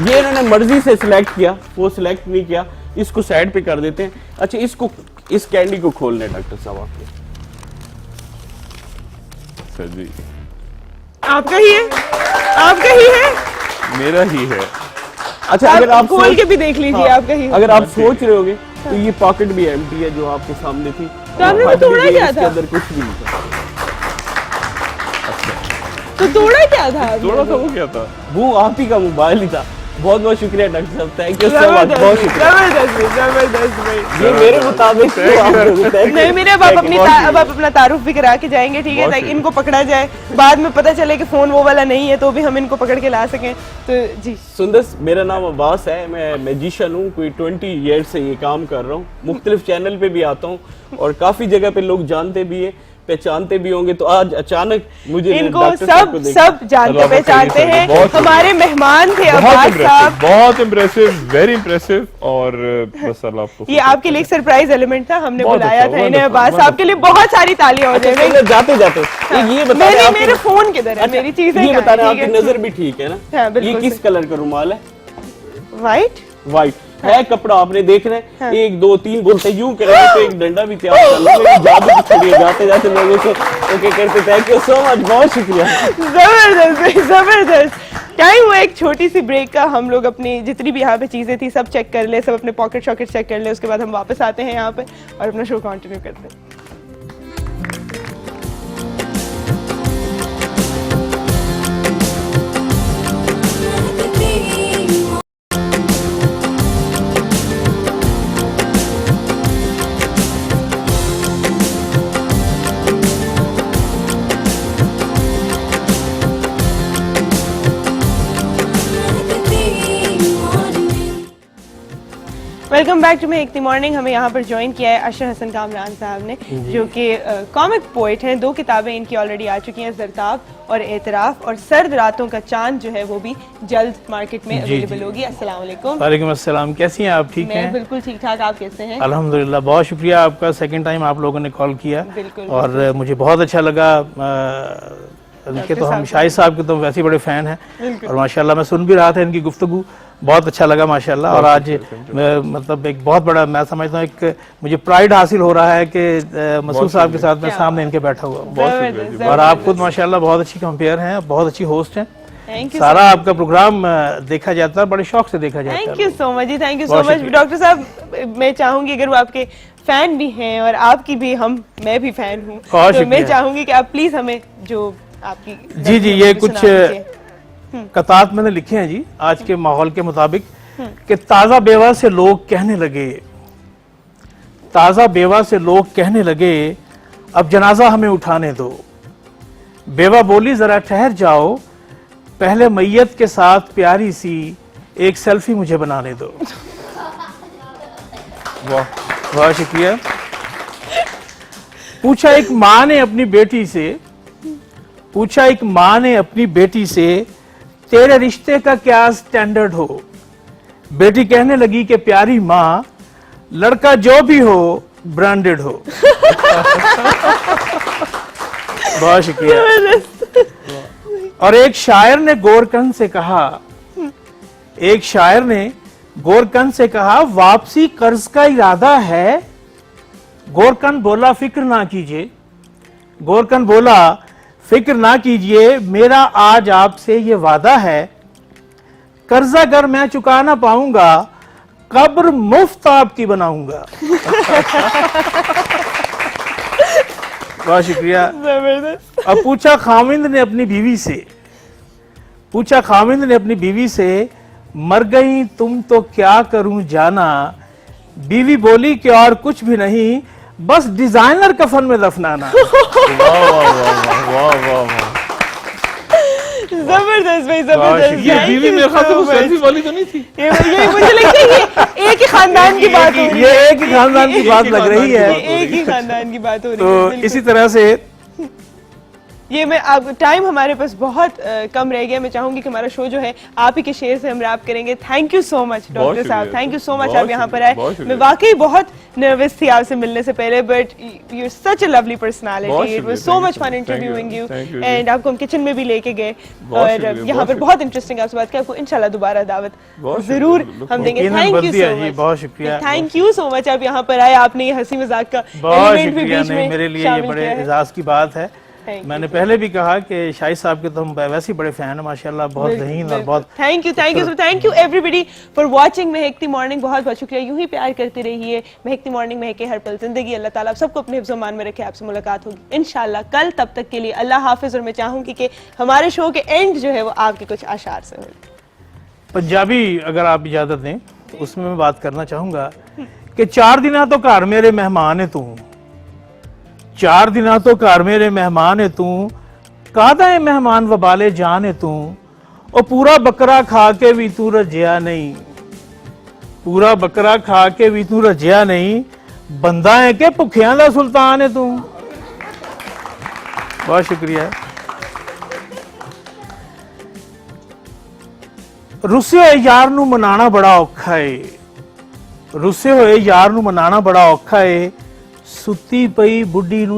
ये इन्होंने मर्जी से सिलेक्ट किया, वो सिलेक्ट नहीं किया, इसको साइड पे कर देते हैं। अच्छा इसको, इस कैंडी को खोलना है डॉक्टर साहब आपने। सर जी आपका ही है, आपका ही है। मेरा ही है। अच्छा अगर आप खोल सोच- के भी देख लीजिए, हाँ, आपका ही है। अगर आप सोच रहे होगे तो ये पॉकेट भी एम्प्टी है जो आपके सामने थी, तो आपने वो फट भी तोड़ा गई, क्या इसके था? अंदर कुछ भी नहीं था। तो तोड़ा क्या था आपने? थोड़ा सा वो क्या था? वो आप ही का मोबाइल ही था। बहुत बहुत शुक्रिया डॉक्टर साहब, थैंक यू सो मच, बहुत शुक्रिया। जबरदस्त भाई। ये मेरे मुताबिक तो आप लोगों को thank you। नहीं मेरे अब आप अपनी अब आप अपना तारुफ भी करा के जाएंगे, ठीक है, बहुत ताकि सही। इनको पकड़ा जाए, बाद में पता चले कि फोन वो वाला नहीं है तो भी हम इनको पकड़ के ला सकें। तो जी सुंदर, मेरा नाम अब्बास है, मैं मैजिशियन हूँ, कोई 20 ईयर से ये काम कर रहा हूँ, मुख्तलिफ चैनल पे भी आता हूँ और काफी जगह पे लोग जानते भी है, पहचानते भी होंगे। तो आज अचानक मुझे इनको डॉक्टर साहब को सब देख- सब जानते चलो, पहचानते बहुत हैं, बहुत हमारे मेहमान थे बहुत अब्बास इम्प्रेसिव, साहब। बहुत इम्प्रेसिव, वेरी इम्प्रेसिव। और बस अल्लाह आपको ये आपके लिए एक सरप्राइज एलिमेंट था, हमने बहुत बुलाया अच्छा, था इन्हें। wonderful, अब्बास साहब के लिए बहुत सारी तालियां हो अच्छा, जाएंगी। सुंदर, जाते जाते ये बताने मेरे आपकी- मेरे फोन किधर है, मेरी चीजें ये कहाँ बताने हैं, आपकी ठीक है? नजर भी ठीक है ना। हाँ, बिल्कुल ये किस सही। कलर का रुमाल है? व्हाइट व्हाइट है कपड़ा, आपने देखना है। 1 2 3 बोलते यूं करेंगे तो एक डंडा भी तैयार कर लो। ये जादू की छोड़िए, जाते जाते लोगों को ओके करते। थैंक यू सो मच, बहुत शुक्रिया। जबरदस्त जबरदस्त। टाइम हुआ एक छोटी सी ब्रेक का, हम लोग अपनी जितनी भी यहाँ पे चीजें थी सब चेक कर ले, सब अपने पॉकेट शॉकेट चेक कर ले, उसके बाद हम वापस आते हैं यहाँ पे और अपना शो कंटिन्यू करते हैं। Welcome back to make the morning. हमें यहाँ पर ज्वाइन किया है अशर हसन कामरान साहब ने, जो कि कॉमिक पोइट हैं। 2 किताबें इनकी ऑलरेडी आ चुकी हैं, ज़रताब और एतराफ़, और सर्द रातों का चांद जो है वो भी जल्द मार्केट में अवेलेबल होगी। अस्सलाम वालेकुम। वालेकुम अस्सलाम, कैसी हैं आप? ठीक मैं हैं? बिल्कुल ठीक ठाक, आप कैसे हैं? अल्हम्दुलिल्लाह, बहुत शुक्रिया आपका, सेकंड टाइम आप लोगों ने कॉल किया। बिल्कुल, और मुझे बहुत अच्छा लगा। इनके तो हम शाहिद साहब के तो वैसे ही बड़े फ़ैन हैं और माशाल्लाह मैं सुन भी रहा था इनकी गुफ्तगू, बहुत अच्छा लगा माशाल्लाह। और आज मतलब एक बहुत बड़ा, मैं समझता हूँ एक मुझे प्राइड हासिल हो रहा है कि मसूद साहब के साथ मैं सामने इनके बैठा हुआ हूँ। जबरदस्त, और आप खुद माशाल्लाह बहुत अच्छी कंपेयर हैं, बहुत अच्छी होस्ट हैं। थैंक यू सारा आपका प्रोग्राम देखा जाता है, बड़े शौक से देखा जाता है। Thank you so much ji, thank you so बहुत मच शुक्रिया। डॉक्टर साहब। मैं चाहूंगी अगर वो आपके फैन भी हैं और आपकी भी, मैं भी फैन हूँ, बहुत तो मैं शुक्रिया। चाहूंगी कि आप प्लीज हमें जो आपकी जी जी, ये कुछ सुना दीजिए। कतात मैंने लिखे हैं जी आज के माहौल के मुताबिक कि ताज़ा बेवा से लोग कहने लगे, ताज़ा बेवा से लोग कहने लगे अब जनाजा हमें उठाने दो, बेवा बोली जरा ठहर जाओ, पहले मैयत के साथ प्यारी सी एक सेल्फी मुझे बनाने दो। वाह, बहुत शुक्रिया। पूछा एक माँ ने अपनी बेटी से, पूछा एक माँ ने अपनी बेटी से, तेरे रिश्ते का क्या स्टैंडर्ड हो? बेटी कहने लगी कि प्यारी माँ, लड़का जो भी हो ब्रांडेड हो। बहुत शुक्रिया। और एक शायर ने गोरकंद से कहा, एक शायर ने गोरकंद से कहा, वापसी कर्ज का इरादा है? गोरकंद बोला फिक्र ना कीजिए, गोरकंद बोला फिक्र ना कीजिए, मेरा आज आपसे ये वादा है, कर्जा अगर मैं चुका ना पाऊंगा, कब्र मुफ्त आपकी बनाऊंगा। बहुत शुक्रिया। अब पूछा खामिंद ने अपनी बीवी से, पूछा खामिंद ने अपनी बीवी से, मर गई तुम तो क्या करूं जाना? बीवी बोली कि और कुछ भी नहीं, बस डिजाइनर कफन में दफनाना। जबरदस्त भाई, जबरदस्त। ये बीवी मेरे ख्याल से वो सेल्फी वाली तो नहीं थी? ये मुझे लगता है ये एक ही खानदान की बात हो रही है। ये एक ही खानदान की बात लग रही है। ये एक ही खानदान की बात हो रही तो है। इसी तरह से ये मैं अब टाइम हमारे पास बहुत कम रह गया। मैं चाहूंगी कि हमारा शो जो है आप ही के शेयर से हम रैप करेंगे। Thank you so much doctor साहब, थैंक यू सो मच आप यहाँ पर आए। मैं वाकई बहुत नर्वस थी आपसे मिलने से पहले, but you are such a lovely personality. It was so much fun interviewing you, and आपको हम किचन में भी लेके गए और यहाँ पर बहुत इंटरेस्टिंग आपसे बात की। आपको इंशाल्लाह दोबारा दावत जरूर हम देंगे। थैंक यू सो मच, बहुत शुक्रिया। थैंक यू सो मच आप यहाँ पर आए। आपने ये हंसी मजाक का बहुत एलिमेंट भी शुक्रिया। बीच नहीं, में मेरे लिए ये शामिल बड़े किया है। एजाज की बात है। Thank you. मैंने पहले भी कहा कि शाहिद साहब के तो हम वैसे ही बड़े फैन हैं माशाल्लाह, बहुत ज़हीन और बहुत thank you everybody for watching महकती मॉर्निंग। बहुत बहुत शुक्रिया। यूं ही प्यार करते रहिए। महकती मॉर्निंग महके हर पल जिंदगी। अल्लाह ताला आप सबको अपने हिफ्ज़ मान में रखे। आपसे मुलाकात होगी इंशाल्लाह कल। तब तक के लिए अल्लाह हाफिज। और मैं चाहूंगी कि हमारे शो के एंड जो है वो आपके कुछ आशार से हो। पंजाबी अगर आप इजाजत दें, उसमें मैं बात करना चाहूंगा कि 4 दिना तो घर मेरे मेहमान है तू, 4 दिना तो घर मेरे मेहमान है तू, कादा है मेहमान वबाले जान है तू, और पूरा बकरा खा के भी तू रजिया नहीं, पूरा बकरा खा के भी तू रजिया नहीं, बंदा है कि भुखियां दा सुल्तान है तू। बहुत शुक्रिया। रुसे होए यार नू मनाना बड़ा औखा है, रुसे होए यार नू मनाना बड़ा औखा है, सुती पई बुढ़ी नू